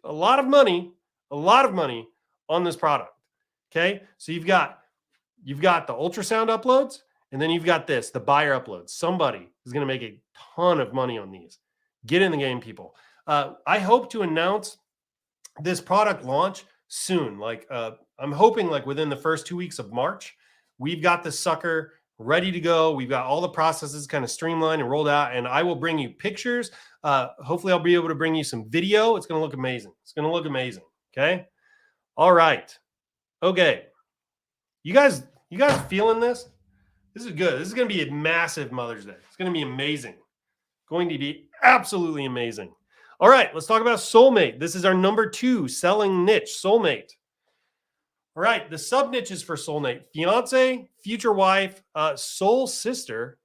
a lot of money on this product. Okay. So you've got the ultrasound uploads, and then you've got the buyer uploads. Somebody is going to make a ton of money on these. Get in the game, people. I hope to announce this product launch soon. I'm hoping within the first 2 weeks of March, we've got the sucker ready to go. We've got all the processes kind of streamlined and rolled out, and I will bring you pictures. Hopefully I'll be able to bring you some video. It's going to look amazing. Okay. All right. Okay. You guys feeling this? This is good. This is going to be a massive Mother's Day. It's going to be amazing. Going to be absolutely amazing. All right, let's talk about soulmate. This is our number 2 selling niche, soulmate. All right, the sub niches for soulmate: fiance, future wife, soul sister.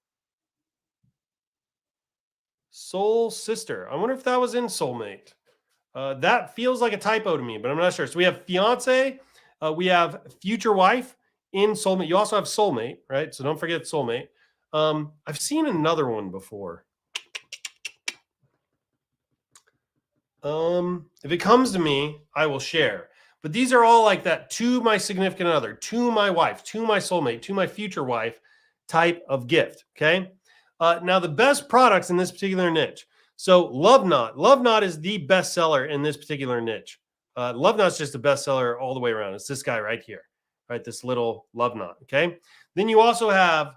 Soul sister. I wonder if that was in soulmate. That feels like a typo to me, but I'm not sure. So we have fiance, we have future wife in soulmate. You also have soulmate, right? So don't forget soulmate. I've seen another one before. If it comes to me, I will share. But these are all like that: to my significant other, to my wife, to my soulmate, to my future wife type of gift. Okay. Now the best products in this particular niche. So Love Knot is the best seller in this particular niche. Love Knot's just the best seller all the way around. It's this guy right here, right? This little Love Knot. Okay. Then you also have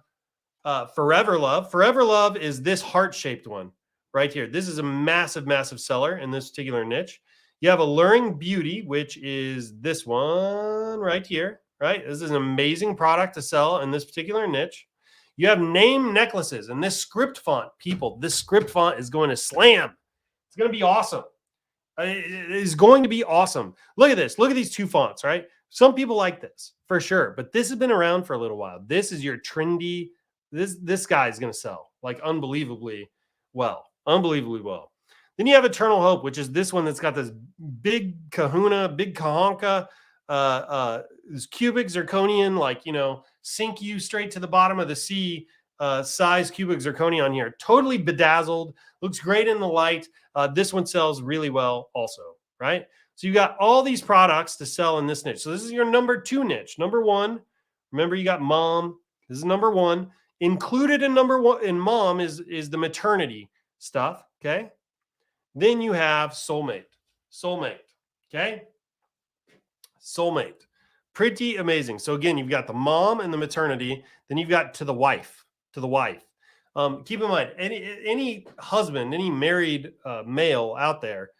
Forever Love. Forever Love is this heart-shaped one right here. This is a massive, massive seller in this particular niche. You have Alluring Beauty, which is this one right here, right? This is an amazing product to sell in this particular niche. You have Name Necklaces, and this script font, people, this script font is going to slam. It's going to be awesome. It is going to be awesome. Look at this. Look at these 2 fonts, right? Some people like this for sure, but this has been around for a little while. This is your trendy. This guy is going to sell unbelievably well. Then you have Eternal Hope, which is this one that's got this big kahuna, big kahonka, this cubic zirconian, sink you straight to the bottom of the sea size cubic zirconia on here. Totally bedazzled, looks great in the light. This one sells really well also, right? So you got all these products to sell in this niche. So this is your number 2 niche. Number 1, remember you got mom. This is number 1. Included in number 1 in mom is the maternity stuff, okay? Then you have soulmate, okay? Soulmate, pretty amazing. So again, you've got the mom and the maternity. Then you've got to the wife. Keep in mind, any husband, any married male out there,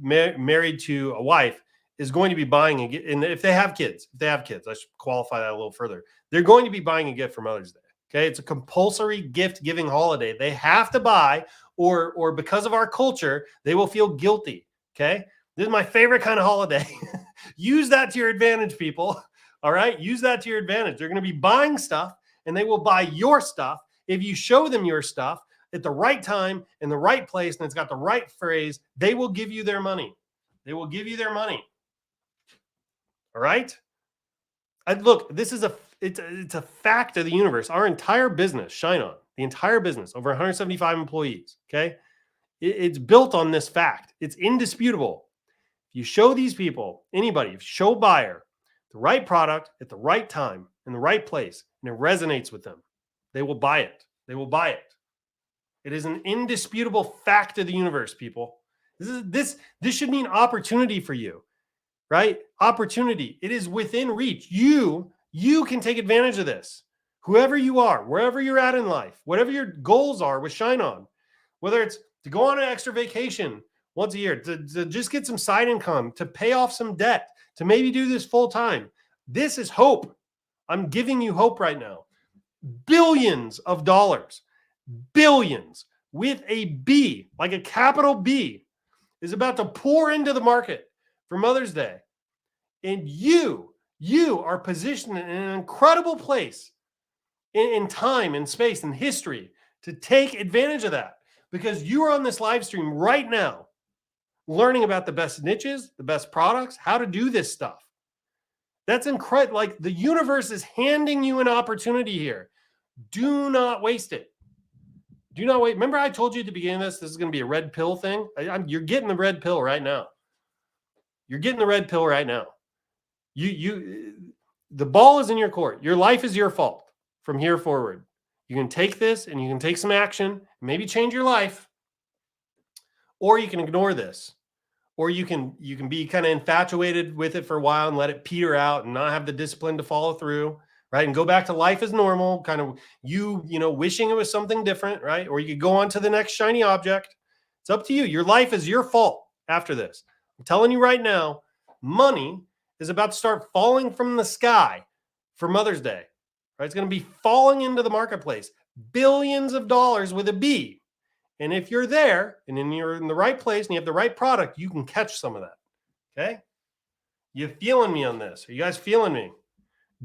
married to a wife, is going to be buying a gift. And if they have kids, I should qualify that a little further. They're going to be buying a gift for Mother's Day. Okay, it's a compulsory gift-giving holiday. They have to buy, or because of our culture, they will feel guilty. Okay, this is my favorite kind of holiday. Use that to your advantage, people. All right, use that to your advantage. They're going to be buying stuff, and they will buy your stuff if you show them your stuff at the right time, in the right place, and it's got the right phrase. They will give you their money. All right. Look, this is it's a fact of the universe. Our entire business, ShineOn, the entire business, over 175 employees, okay? It's built on this fact. It's indisputable. If you show these people, anybody, if you show a buyer the right product at the right time in the right place, and it resonates with them, they will buy it. It is an indisputable fact of the universe, people. This should mean opportunity for you, right? Opportunity. It is within reach. You can take advantage of this. Whoever you are, wherever you're at in life, whatever your goals are with ShineOn, whether it's to go on an extra vacation once a year, to just get some side income, to pay off some debt, to maybe do this full time. This is hope. I'm giving you hope right now. Billions of dollars, billions with a B, like a capital B, is about to pour into the market for Mother's Day. And you are positioned in an incredible place in time and space and history to take advantage of that, because you are on this live stream right now learning about the best niches, the best products, how to do this stuff. That's incredible. Like, the universe is handing you an opportunity here. Do not waste it. Do not wait. Remember, I told you at the beginning of this is going to be a red pill thing. You're getting the red pill right now. You're getting the red pill right now. The ball is in your court. Your life is your fault from here forward. You can take this and you can take some action, maybe change your life, or you can ignore this, or you can be kind of infatuated with it for a while and let it peter out and not have the discipline to follow through, right? And go back to life as normal, kind of wishing it was something different, right? Or you could go on to the next shiny object. It's up to you. Your life is your fault after this. I'm telling you right now, money is about to start falling from the sky for Mother's Day, right? It's going to be falling into the marketplace, billions of dollars with a B. And if you're there and then you're in the right place and you have the right product, you can catch some of that. Okay. You feeling me on this? Are you guys feeling me?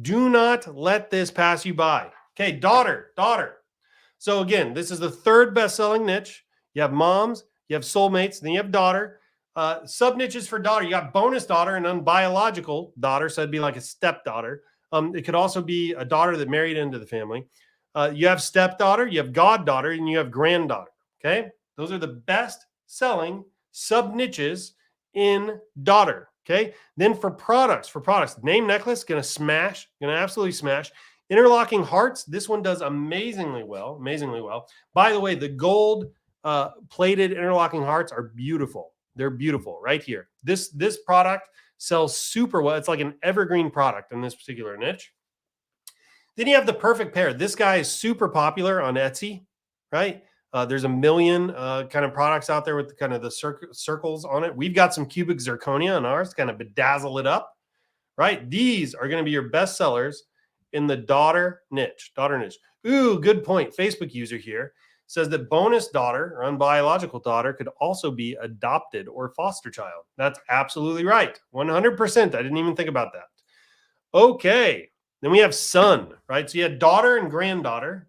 Do not let this pass you by. Okay. Daughter. So again, this is the third best-selling niche. You have moms, you have soulmates, then you have daughter. Sub niches for daughter. You got bonus daughter and unbiological daughter. So it'd be like a stepdaughter. It could also be a daughter that married into the family. You have stepdaughter, you have goddaughter, and you have granddaughter. Okay. Those are the best selling sub niches in daughter. Okay. Then for products, name necklace, going to absolutely smash. Interlocking hearts. This one does amazingly well. By the way, the gold plated interlocking hearts are beautiful. They're beautiful right here. This product sells super well. It's like an evergreen product in this particular niche. Then you have the perfect pair. This guy is super popular on Etsy, right? There's a million kind of products out there with the, kind of the circles on it. We've got some cubic zirconia on ours, kind of bedazzle it up, right? These are going to be your best sellers in the daughter niche. Ooh, good point. Facebook user here says that bonus daughter or unbiological daughter could also be adopted or foster child. That's absolutely right. 100%. I didn't even think about that. Okay. Then we have son, right? So you had daughter and granddaughter.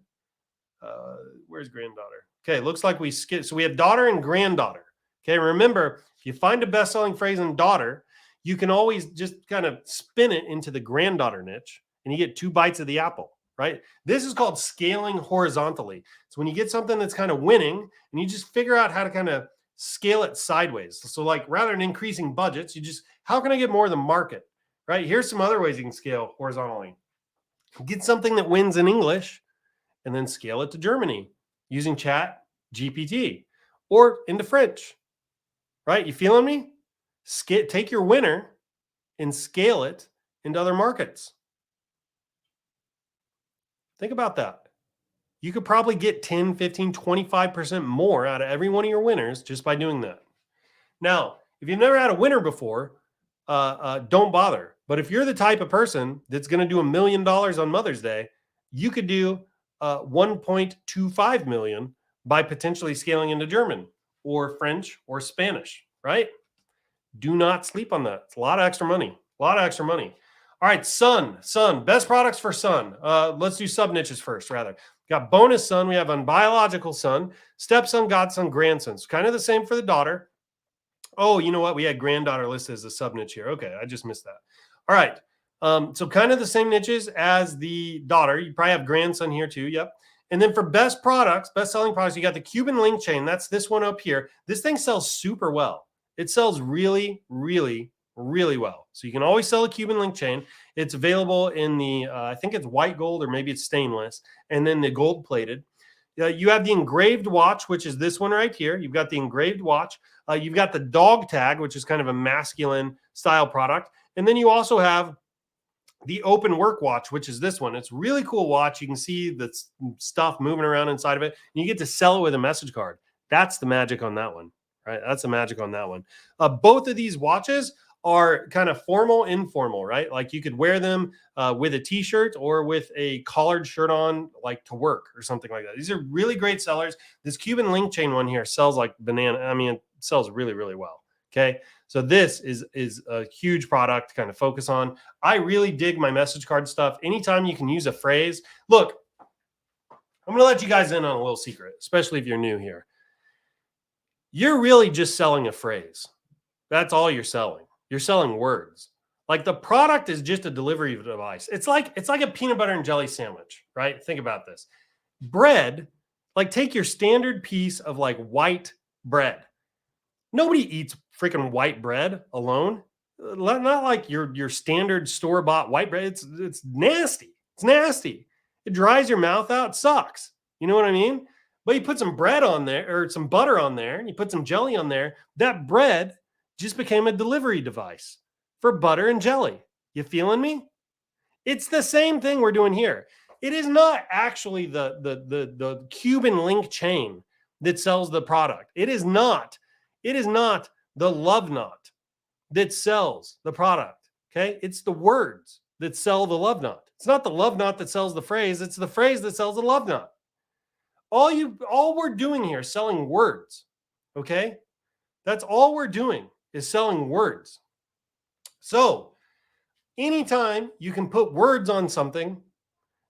Where's granddaughter? Okay, looks like we skipped. So we have daughter and granddaughter. Okay, remember, if you find a best-selling phrase in daughter, you can always just kind of spin it into the granddaughter niche, and you get 2 bites of the apple, right? This is called scaling horizontally. So when you get something that's kind of winning, and you just figure out how to kind of scale it sideways. So like rather than increasing budgets, you just, how can I get more of the market, right? Here's some other ways you can scale horizontally. Get something that wins in English, and then scale it to Germany using Chat GPT or into French, right? You feeling me? Take your winner and scale it into other markets. Think about that. You could probably get 10, 15, 25% more out of every one of your winners just by doing that. Now, if you've never had a winner before, don't bother. But if you're the type of person that's going to do $1 million on Mother's Day, you could do 1.25 million by potentially scaling into German or French or Spanish, right? Do not sleep on that. It's a lot of extra money. All right, son, best products for son. Let's do sub niches first, rather. Got bonus son. We have unbiological son, stepson, godson, grandson. It's kind of the same for the daughter. Oh, you know what? We had granddaughter listed as a sub niche here. Okay, I just missed that. All right. So kind of the same niches as the daughter. You probably have grandson here too. Yep. And then for best selling products, you got the Cuban link chain. That's this one up here. This thing sells super well. It sells really, really, really well. So you can always sell a Cuban link chain. It's available in the, I think it's white gold or maybe it's stainless. And then the gold plated. You have the engraved watch, which is this one right here. You've got the engraved watch. You've got the dog tag, which is kind of a masculine style product. And then you also have the open work watch, which is this one. It's a really cool watch. You can see the stuff moving around inside of it. And you get to sell it with a message card. That's the magic on that one, right? That's the magic on that one. Both of these watches are kind of formal, informal, right? Like you could wear them with a t-shirt or with a collared shirt on, like to work or something like that. These are really great sellers. This Cuban link chain one here sells like banana. I mean, sells really, really well. Okay. So this is a huge product to kind of focus on. I really dig my message card stuff. Anytime you can use a phrase. Look, I'm going to let you guys in on a little secret, especially if you're new here. You're really just selling a phrase. That's all you're selling. You're selling words. Like the product is just a delivery device. It's like a peanut butter and jelly sandwich, right? Think about this. Bread, like take your standard piece of like white bread. Nobody eats freaking white bread alone. Not like your standard store-bought white bread. It's nasty. It's nasty. It dries your mouth out. It sucks. You know what I mean? But you put some bread on there or some butter on there and you put some jelly on there. That bread just became a delivery device for butter and jelly. You feeling me? It's the same thing we're doing here. It is not actually the Cuban link chain that sells the product. It is not the love knot that sells the product. Okay. It's the words that sell the love knot. It's not the love knot that sells the phrase. It's the phrase that sells the love knot. All we're doing here is selling words. Okay. That's all we're doing is selling words. So anytime you can put words on something,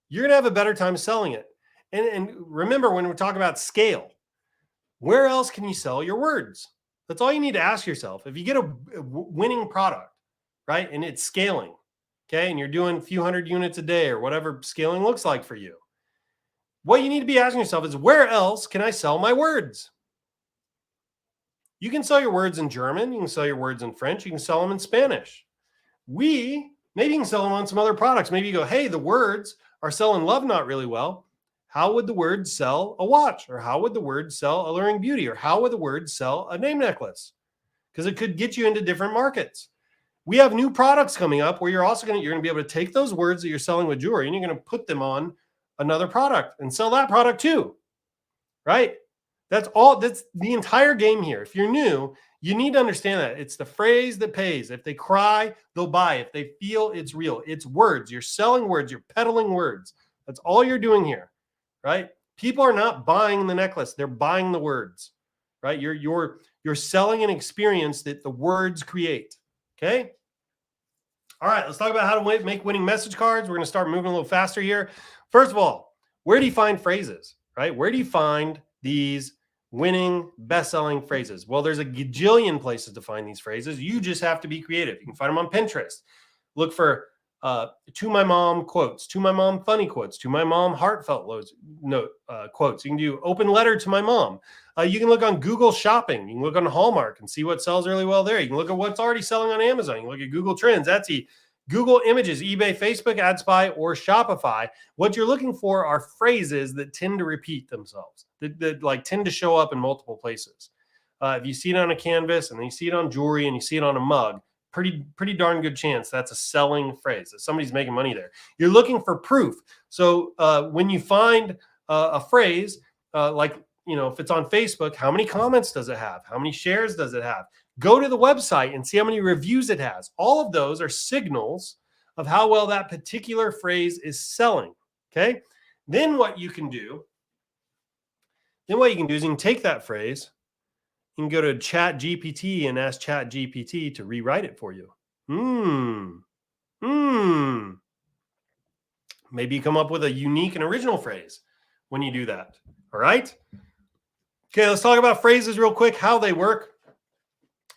you're going to have a better time selling it. And remember, when we're talking about scale, where else can you sell your words? That's all you need to ask yourself. If you get a winning product, right, and it's scaling, okay, and you're doing a few hundred units a day or whatever scaling looks like for you, what you need to be asking yourself is, where else can I sell my words? You can sell your words in German. You can sell your words in French. You can sell them in Spanish. Maybe you can sell them on some other products. Maybe you go, hey, the words are selling love knot really well. How would the words sell a watch? Or how would the words sell Alluring Beauty? Or how would the words sell a name necklace? Because it could get you into different markets. We have new products coming up where you're going to be able to take those words that you're selling with jewelry and you're going to put them on another product and sell that product too, right? That's the entire game here. If you're new, you need to understand that it's the phrase that pays. If they cry, they'll buy. If they feel, it's real. It's words. You're selling words. You're peddling words. That's all you're doing here, right? People are not buying the necklace. They're buying the words, right? You're selling an experience that the words create, okay? All right, let's talk about how to make winning message cards. We're going to start moving a little faster here. First of all, where do you find phrases, right? Where do you find these winning, best-selling phrases? Well, there's a gajillion places to find these phrases. You just have to be creative. You can find them on Pinterest. Look for to my mom quotes, to my mom funny quotes, to my mom heartfelt quotes. You can do open letter to my mom. You can look on Google Shopping. You can look on Hallmark and see what sells really well there. You can look at what's already selling on Amazon. You can look at Google Trends, Etsy, Google Images, eBay, Facebook, AdSpy, or Shopify. What you're looking for are phrases that tend to repeat themselves, that like tend to show up in multiple places. If you see it on a canvas and then you see it on jewelry and you see it on a mug, pretty darn good chance that's a selling phrase, that somebody's making money there. You're looking for proof. So when you find a phrase, like, if it's on Facebook, how many comments does it have? How many shares does it have? Go to the website and see how many reviews it has. All of those are signals of how well that particular phrase is selling, okay? Then what you can do is you can take that phrase, you can go to Chat GPT and ask Chat GPT to rewrite it for you. Maybe you come up with a unique and original phrase when you do that. All right. Okay, let's talk about phrases real quick, how they work.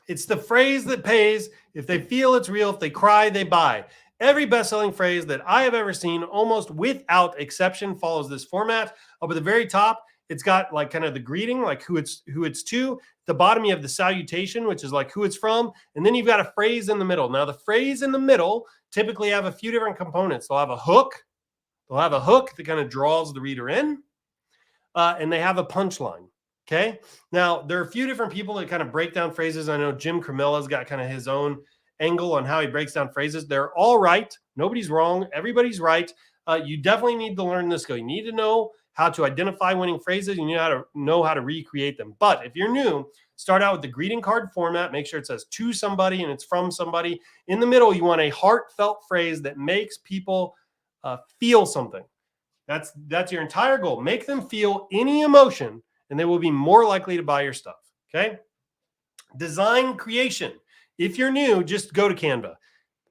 It's the phrase that pays. If they feel it's real, if they cry, they buy. Every best-selling phrase that I have ever seen, almost without exception, follows this format. Up at the very top, it's got like kind of the greeting, like who it's to. At the bottom, you have the salutation, which is like who it's from. And then you've got a phrase in the middle. Now, the phrase in the middle typically have a few different components. They'll have a hook. They'll have a hook that kind of draws the reader in. And they have a punchline. Okay. Now, there are a few different people that kind of break down phrases. I know Jim Cramilla's got kind of his own angle on how he breaks down phrases. They're all right. Nobody's wrong. Everybody's right. You definitely need to learn this skill. You need to know how to identify winning phrases. You know how to recreate them. But if you're new, start out with the greeting card format. Make sure it says to somebody and it's from somebody. In the middle, you want a heartfelt phrase that makes people feel something. That's your entire goal. Make them feel any emotion, and they will be more likely to buy your stuff. Okay. Design creation. If you're new, just go to Canva.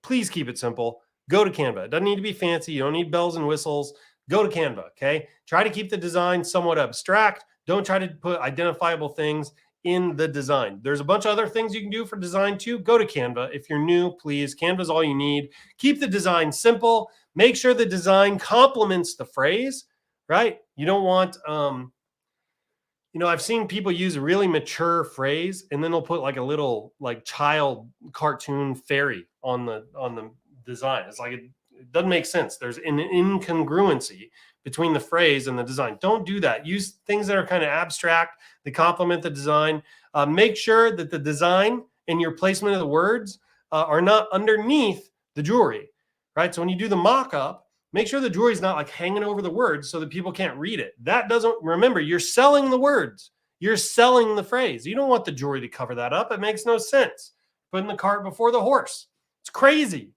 Please keep it simple. Go to Canva. It doesn't need to be fancy. You don't need bells and whistles. Go to Canva, okay? Try to keep the design somewhat abstract. Don't try to put identifiable things in the design. There's a bunch of other things you can do for design too. Go to Canva. If you're new, please. Canva's all you need. Keep the design simple. Make sure the design complements the phrase, right? You don't want, I've seen people use a really mature phrase and then they'll put like a little like child cartoon fairy on the design. It's like it doesn't make sense. There's an incongruency between the phrase and the design. Don't do that. Use things that are kind of abstract that complement the design. Make sure that the design and your placement of the words are not underneath the jewelry, right? So when you do the mock-up, make sure the jewelry is not like hanging over the words so that people can't read it. That doesn't, remember, you're selling the words. You're selling the phrase. You don't want the jewelry to cover that up. It makes no sense. Putting the cart before the horse. It's crazy.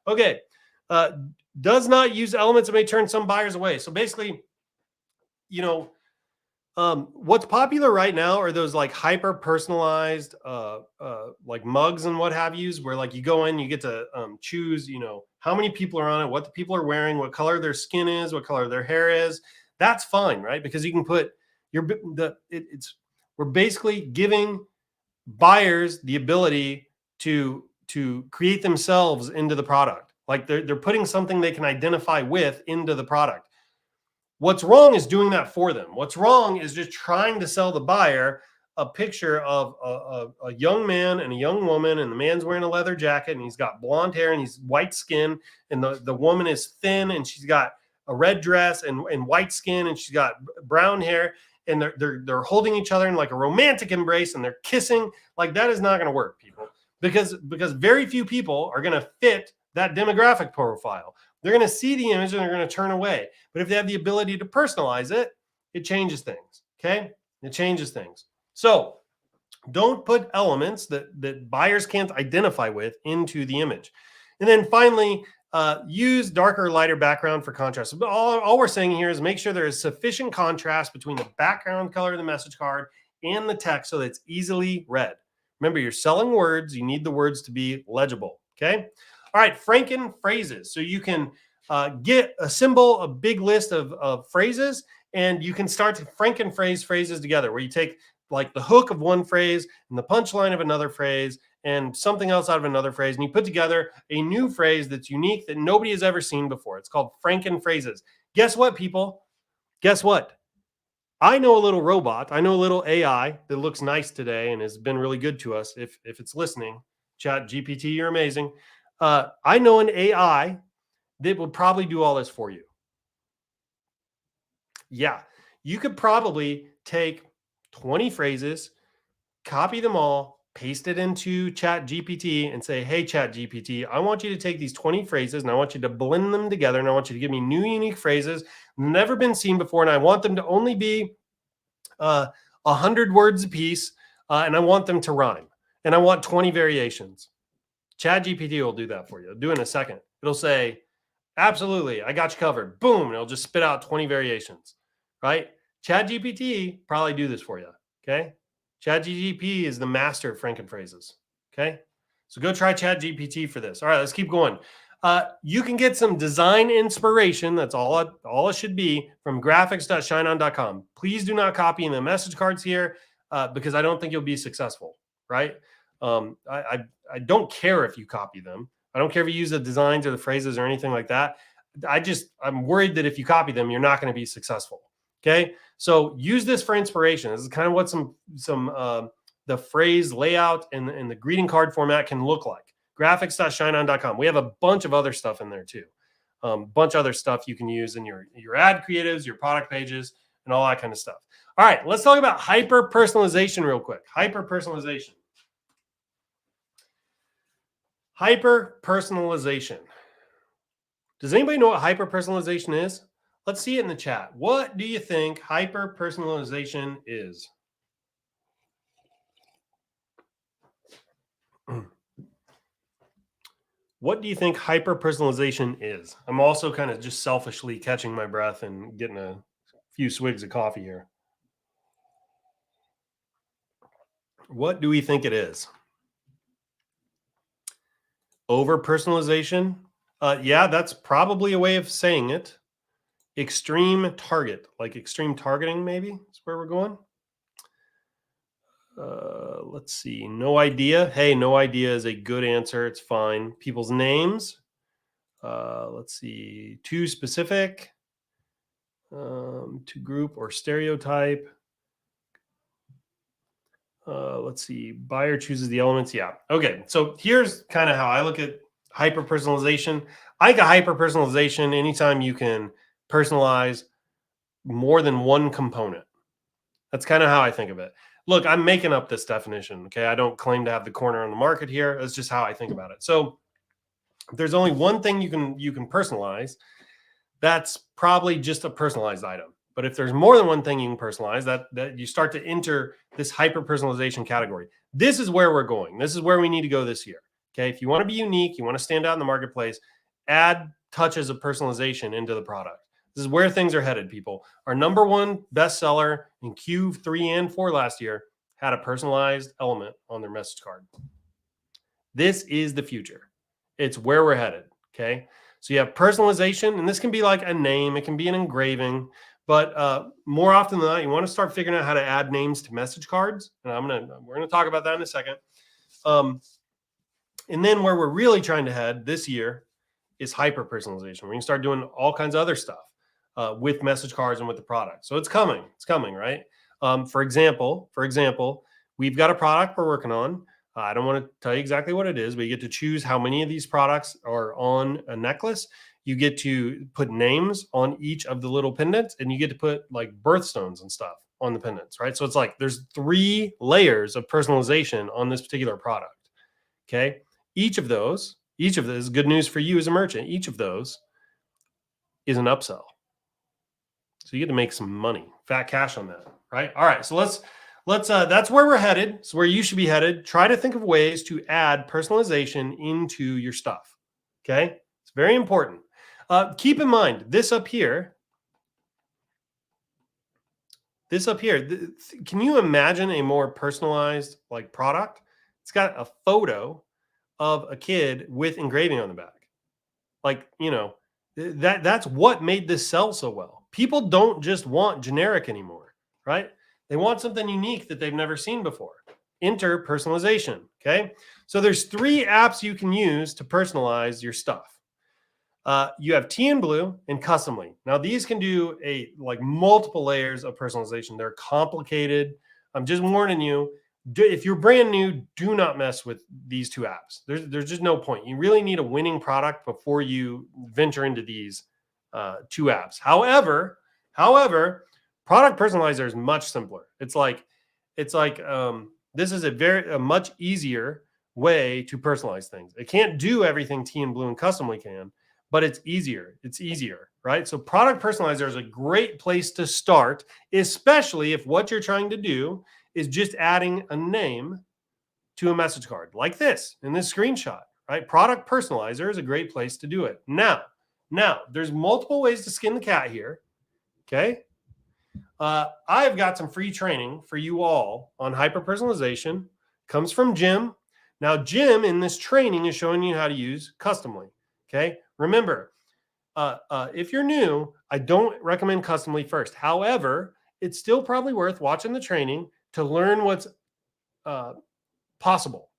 Okay. Does not use elements that may turn some buyers away. So basically, what's popular right now are those like hyper personalized like mugs and what have yous, where like you go in, you get to choose, how many people are on it, what the people are wearing, what color their skin is, what color their hair is. That's fine, right? Because you can put we're basically giving buyers the ability to create themselves into the product. Like they're putting something they can identify with into the product. What's wrong is doing that for them. What's wrong is just trying to sell the buyer a picture of a young man and a young woman, and the man's wearing a leather jacket and he's got blonde hair and he's white skin, and the woman is thin and she's got a red dress and white skin and she's got brown hair, and they're holding each other in like a romantic embrace and they're kissing. Like that is not going to work, people, because very few people are going to fit that demographic profile. They're going to see the image and they're going to turn away. But if they have the ability to personalize it, it changes things. Okay. It changes things. So don't put elements that buyers can't identify with into the image. And then finally, use darker, lighter background for contrast. But all we're saying here is make sure there is sufficient contrast between the background color of the message card and the text so that it's easily read. Remember, you're selling words. You need the words to be legible. Okay. All right, Franken phrases. So you can get a symbol, a big list of phrases, and you can start to Franken phrases together, where you take like the hook of one phrase and the punchline of another phrase and something else out of another phrase, and you put together a new phrase that's unique that nobody has ever seen before. It's called Franken phrases. Guess what, people? Guess what? I know a little robot. I know a little AI that looks nice today and has been really good to us. If it's listening, Chat GPT, you're amazing. I know an AI that would probably do all this for you. Yeah, you could probably take 20 phrases, copy them all, paste it into Chat GPT and say, hey, Chat GPT, I want you to take these 20 phrases and I want you to blend them together. And I want you to give me new, unique phrases never been seen before. And I want them to only be 100 words a piece. And I want them to rhyme. And I want 20 variations. ChatGPT will do that for you. It'll do it in a second. It'll say, absolutely, I got you covered. Boom. And it'll just spit out 20 variations, right? ChatGPT probably do this for you. Okay. ChatGPT is the master of Franken phrases. Okay. So go try ChatGPT for this. All right, let's keep going. You can get some design inspiration. That's all it should be from graphics.shineon.com. Please do not copy in the message cards here because I don't think you'll be successful, right? I don't care if you copy them. I don't care if you use the designs or the phrases or anything like that. I'm worried that if you copy them, you're not going to be successful. Okay. So use this for inspiration. This is kind of what the phrase layout and the greeting card format can look like. Graphics.shineon.com. We have a bunch of other stuff in there too. Bunch of other stuff you can use in your ad creatives, your product pages, and all that kind of stuff. All right, let's talk about hyper personalization real quick. Hyper personalization. Hyper personalization. Does anybody know what hyper personalization is? Let's see it in the chat. What do you think hyper personalization is? What do you think hyper personalization is? I'm also kind of just selfishly catching my breath and getting a few swigs of coffee here. What do we think it is? Over personalization? Yeah, that's probably a way of saying it. Extreme target, like extreme targeting, maybe is where we're going. Let's see. No idea. Hey, no idea is a good answer. It's fine. People's names. Let's see. Too specific. To group or stereotype. Let's see. Buyer chooses the elements. Yeah. Okay. So here's kind of how I look at hyper personalization. I think a hyper personalization anytime you can personalize more than one component. That's kind of how I think of it. Look, I'm making up this definition. Okay. I don't claim to have the corner on the market here. That's just how I think about it. So if there's only one thing you can personalize, that's probably just a personalized item. But if there's more than one thing you can personalize, that you start to enter this hyper personalization category. This is where we're going. This is where we need to go this year. Okay. If you want to be unique, you want to stand out in the marketplace, add touches of personalization into the product. This is where things are headed, people. Our number one bestseller in Q3 and 4 last year had a personalized element on their message card. This is the future. It's where we're headed. Okay. So you have personalization, and this can be like a name, it can be an engraving, but more often than not, you want to start figuring out how to add names to message cards. And we're gonna talk about that in a second. And then where we're really trying to head this year is hyper personalization. We're gonna start doing all kinds of other stuff with message cards and with the product. So it's coming. It's coming, right? For example, we've got a product we're working on. I don't want to tell you exactly what it is, but you get to choose how many of these products are on a necklace. You get to put names on each of the little pendants, and you get to put like birthstones and stuff on the pendants, right? So it's like there's 3 layers of personalization on this particular product. Okay. Each of those is good news for you as a merchant. Each of those is an upsell. So you get to make some money, fat cash on that, right? All right. So let's that's where we're headed. It's where you should be headed. Try to think of ways to add personalization into your stuff. Okay. It's very important. Keep in mind this up here. Can you imagine a more personalized like product? It's got a photo of a kid with engraving on the back. Like, that's what made this sell so well. People don't just want generic anymore, right? They want something unique that they've never seen before. Enter personalization. Okay. So there's 3 apps you can use to personalize your stuff. You have T and Blue and Customly. Now these can do multiple layers of personalization. They're complicated. I'm just warning you. If you're brand new, do not mess with these 2 apps. There's just no point. You really need a winning product before you venture into these 2 apps. However, Product Personalizer is much simpler. It's like this is a much easier way to personalize things. It can't do everything T and Blue and Customly can, but it's easier. It's easier, right? So Product Personalizer is a great place to start, especially if what you're trying to do is just adding a name to a message card like this in this screenshot, right? Product Personalizer is a great place to do it. Now, there's multiple ways to skin the cat here, okay? I've got some free training for you all on hyper personalization. Comes from Jim. Now, Jim in this training is showing you how to use Customly. Okay. Remember, if you're new, I don't recommend Customly first. However, it's still probably worth watching the training to learn what's possible.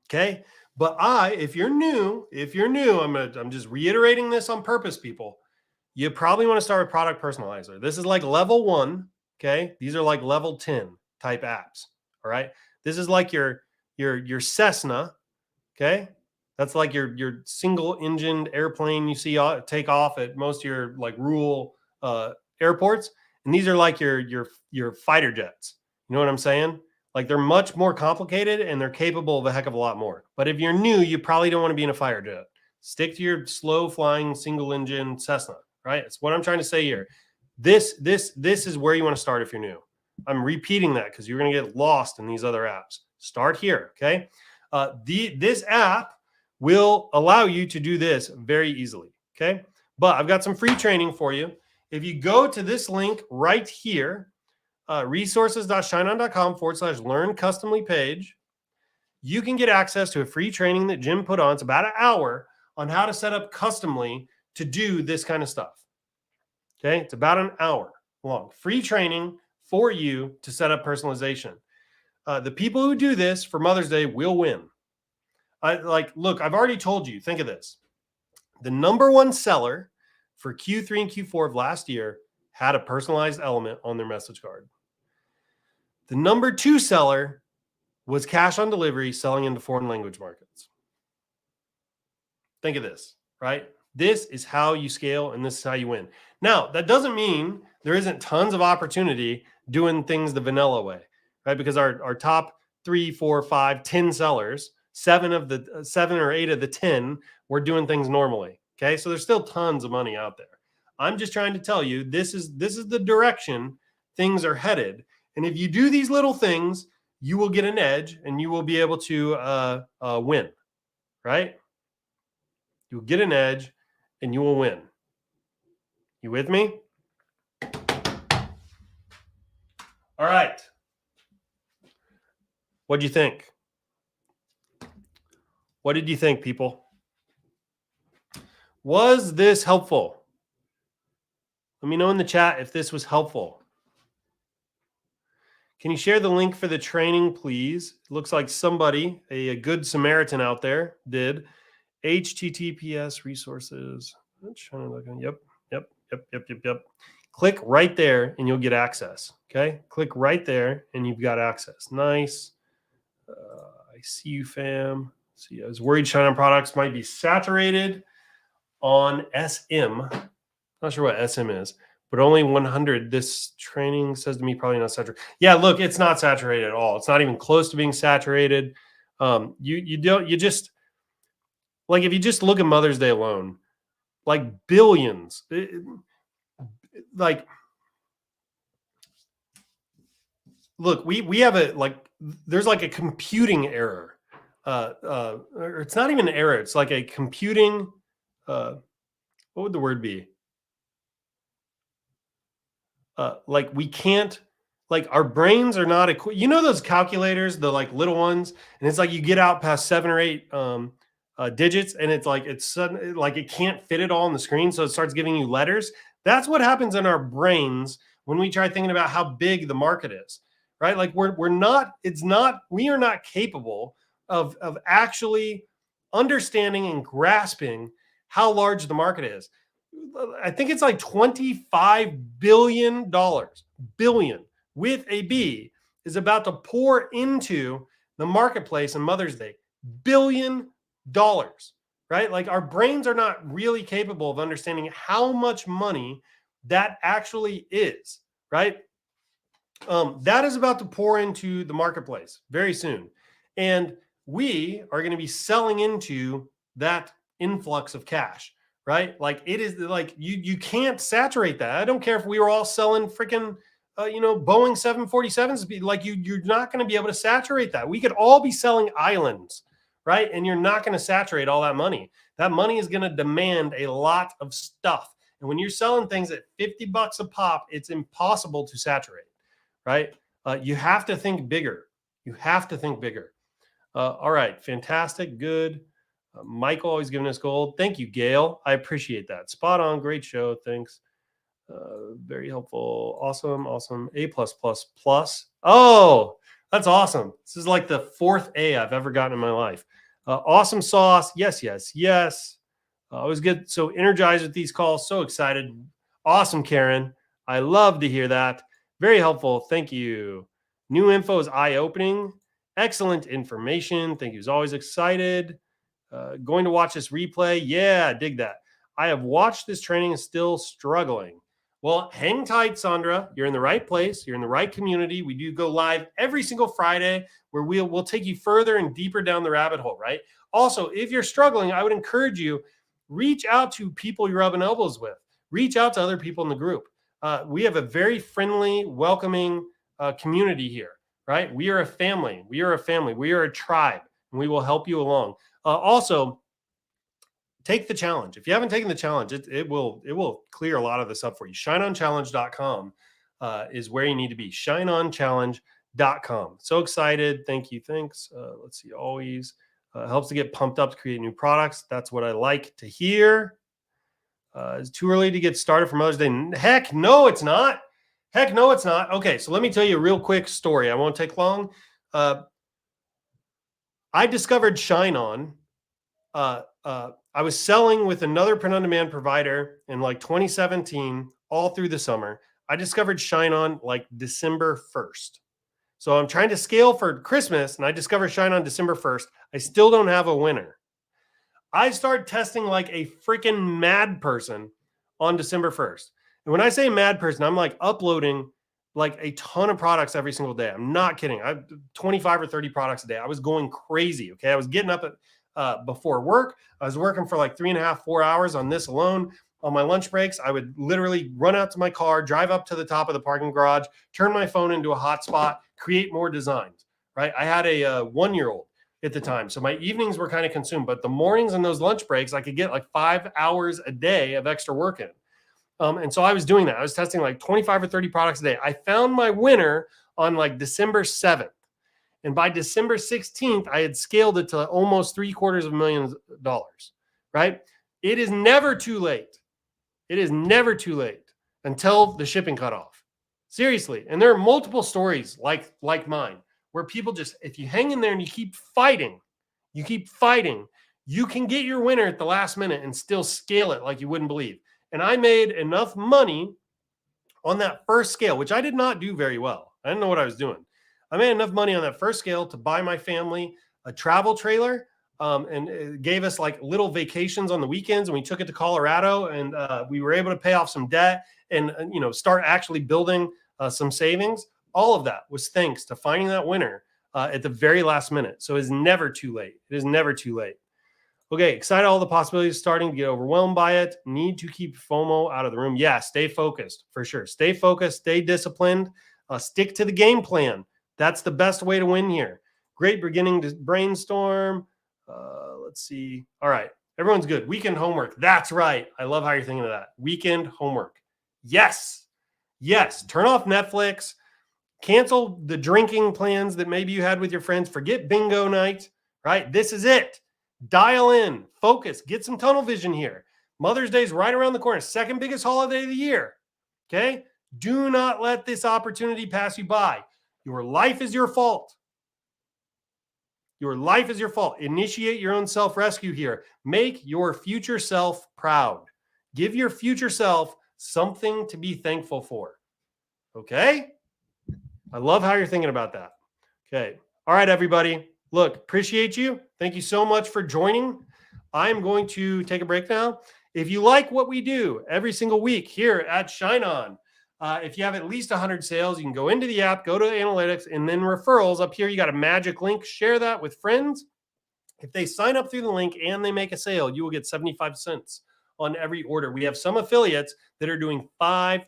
Okay. But if you're new, I'm just reiterating this on purpose, people. You probably want to start with Product Personalizer. This is like level 1. Okay. These are like level 10 type apps. All right. This is like your Cessna. Okay. That's like your single engined airplane you see take off at most of your like rural airports. And these are like your fighter jets. You know what I'm saying? Like they're much more complicated and they're capable of a heck of a lot more. But if you're new, you probably don't want to be in a fighter jet. Stick to your slow flying single engine Cessna. Right? That's what I'm trying to say here. This is where you want to start if you're new. I'm repeating that because you're going to get lost in these other apps. Start here, okay? This app will allow you to do this very easily, okay? But I've got some free training for you. If you go to this link right here, resources.shineon.com/learn customly page, you can get access to a free training that Jim put on. It's about an hour on how to set up customly to do this kind of stuff. Okay. It's about an hour long. Free training for you to set up personalization. The people who do this for Mother's Day will win. Look, I've already told you, think of this. The number one seller for Q3 and Q4 of last year had a personalized element on their message card. The number two seller was cash on delivery selling into foreign language markets. Think of this, right? This is how you scale and this is how you win. Now, that doesn't mean there isn't tons of opportunity doing things the vanilla way, right? Because our top 3, 4, 5, 10 sellers, 7 or 8 of the 10 were doing things normally. Okay. So there's still tons of money out there. I'm just trying to tell you, this is the direction things are headed. And if you do these little things, you will get an edge and you will be able to win, right? You'll get an edge and you will win. You with me? All right. What'd you think? What did you think, people? Was this helpful? Let me know in the chat if this was helpful. Can you share the link for the training, please? It looks like somebody, a good Samaritan out there, did. HTTPS resources. Yep. Click right there and you'll get access. Okay. Click right there and you've got access. Nice. I see you, fam. See, I was worried ShineOn products might be saturated on SM. Not sure what SM is, but only 100. This training says to me probably not saturated. Yeah, look, it's not saturated at all. It's not even close to being saturated. You just like, if you just look at Mother's Day alone, like billions, look, we have there's like a computing error. Or it's not even an error. It's like a computing, what would the word be? We can't, our brains are not equipped. You know those calculators, the little ones, and it's like you get out past 7 or 8 digits, and it's like it's sudden, it can't fit it all on the screen, so it starts giving you letters. That's what happens in our brains when we try thinking about how big the market is, right? We are not capable of actually understanding and grasping how large the market is. I think it's like $25 billion, billion with a B, is about to pour into the marketplace on Mother's Day. $1 billion, right? Our brains are not really capable of understanding how much money that actually is, right? That is about to pour into the marketplace very soon. And we are going to be selling into that influx of cash, right? It is you can't saturate that. I don't care if we were all selling freaking, Boeing 747s. You're not going to be able to saturate that. We could all be selling islands, right? And you're not going to saturate all that money. That money is going to demand a lot of stuff. And when you're selling things at $50 a pop, it's impossible to saturate, right? You have to think bigger. You have to think bigger. All right. Fantastic. Good. Michael always giving us gold. Thank you, Gail. I appreciate that. Spot on. Great show. Thanks. Very helpful. Awesome. A+++. Oh, that's awesome. This is like the 4th A I've ever gotten in my life. Awesome sauce. Yes. I always get so energized with these calls. So excited. Awesome, Karen. I love to hear that. Very helpful. Thank you. New info is eye-opening. Excellent information. Thank you. As always, excited. Going to watch this replay. Yeah, dig that. I have watched this training and still struggling. Well, hang tight, Sandra. You're in the right place. You're in the right community. We do go live every single Friday where we'll take you further and deeper down the rabbit hole, right? Also, if you're struggling, I would encourage you, reach out to people you're rubbing elbows with. Reach out to other people in the group. We have a very friendly, welcoming community here, right? We are a family. We are a tribe, and we will help you along. Also, take the challenge. If you haven't taken the challenge, it will clear a lot of this up for you. ShineOnchallenge.com. is where you need to be. ShineOnChallenge.com. So excited. Thank you. Thanks. Let's see. Always helps to get pumped up to create new products. That's what I like to hear. It's too early to get started for Mother's Day. Heck no, it's not. Heck no, it's not. Okay, so let me tell you a real quick story. I won't take long. I discovered ShineOn. I was selling with another print-on-demand provider in like 2017, all through the summer. I discovered ShineOn like December 1st. So I'm trying to scale for Christmas, and I discovered ShineOn December 1st. I still don't have a winner. I started testing like a freaking mad person on December 1st. And when I say mad person, I'm like uploading like a ton of products every single day. I'm not kidding. I have 25 or 30 products a day. I was going crazy. Okay. I was getting up at before work. I was working for like 3.5, 4 hours on this alone. On my lunch breaks, I would literally run out to my car, drive up to the top of the parking garage, turn my phone into a hotspot, create more designs, right? I had a 1-year-old at the time. So my evenings were kind of consumed, but the mornings and those lunch breaks, I could get like 5 hours a day of extra work in. And so I was doing that. I was testing like 25 or 30 products a day. I found my winner on like December 7th. And by December 16th, I had scaled it to almost $750,000, right? It is never too late. It is never too late until the shipping cut off. Seriously. And there are multiple stories like mine where people just, if you hang in there and you keep fighting, you can get your winner at the last minute and still scale it like you wouldn't believe. And I made enough money on that first scale, which I did not do very well. I didn't know what I was doing. I made enough money on that first scale to buy my family a travel trailer, and it gave us like little vacations on the weekends. And we took it to Colorado, and we were able to pay off some debt and start actually building some savings. All of that was thanks to finding that winner at the very last minute. So it's never too late. It is never too late. Okay, excited all the possibilities, starting to get overwhelmed by it. Need to keep FOMO out of the room. Yeah, stay focused for sure. Stay focused, stay disciplined, stick to the game plan. That's the best way to win here. Great beginning to brainstorm. Let's see. All right, everyone's good. Weekend homework. That's right. I love how you're thinking of that. Weekend homework. Yes. Yes. Turn off Netflix. Cancel the drinking plans that maybe you had with your friends. Forget bingo night, right? This is it. Dial in, focus, get some tunnel vision here. Mother's Day is right around the corner, second biggest holiday of the year. Okay? Do not let this opportunity pass you by. Your life is your fault. Your life is your fault. Initiate your own self-rescue here. Make your future self proud. Give your future self something to be thankful for. Okay? I love how you're thinking about that. Okay. All right, everybody. Look, appreciate you. Thank you so much for joining. I'm going to take a break now. If you like what we do every single week here at ShineOn, if you have at least 100 sales, you can go into the app, go to analytics, and then referrals. Up here, you got a magic link. Share that with friends. If they sign up through the link and they make a sale, you will get 75 cents on every order. We have some affiliates that are doing 5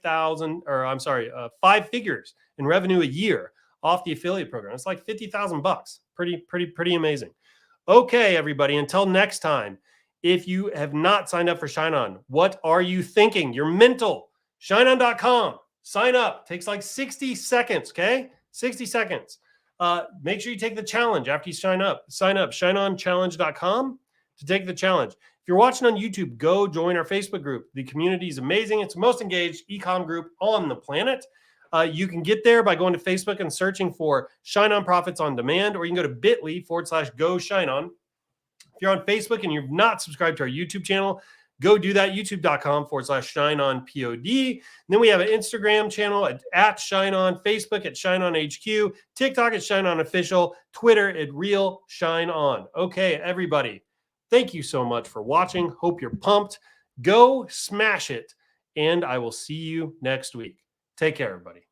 figures in revenue a year off the affiliate program. It's like $50,000. Pretty amazing. Okay, everybody, until next time, if you have not signed up for ShineOn, what are you thinking? You're mental. ShineOn.com. Sign up. Takes like 60 seconds, okay? 60 seconds. Make sure you take the challenge after you sign up. Sign up, ShineOnChallenge.com to take the challenge. If you're watching on YouTube, go join our Facebook group. The community is amazing. It's the most engaged e-com group on the planet. You can get there by going to Facebook and searching for ShineOn Profits on Demand, or you can go to bit.ly/GoShineOn. If you're on Facebook and you've not subscribed to our YouTube channel, go do that, youtube.com/ShineOnPod. And then we have an Instagram channel at ShineOn, Facebook at ShineOnHQ, TikTok at ShineOnOfficial, Twitter at Real ShineOn. Okay, everybody, thank you so much for watching. Hope you're pumped. Go smash it, and I will see you next week. Take care, everybody.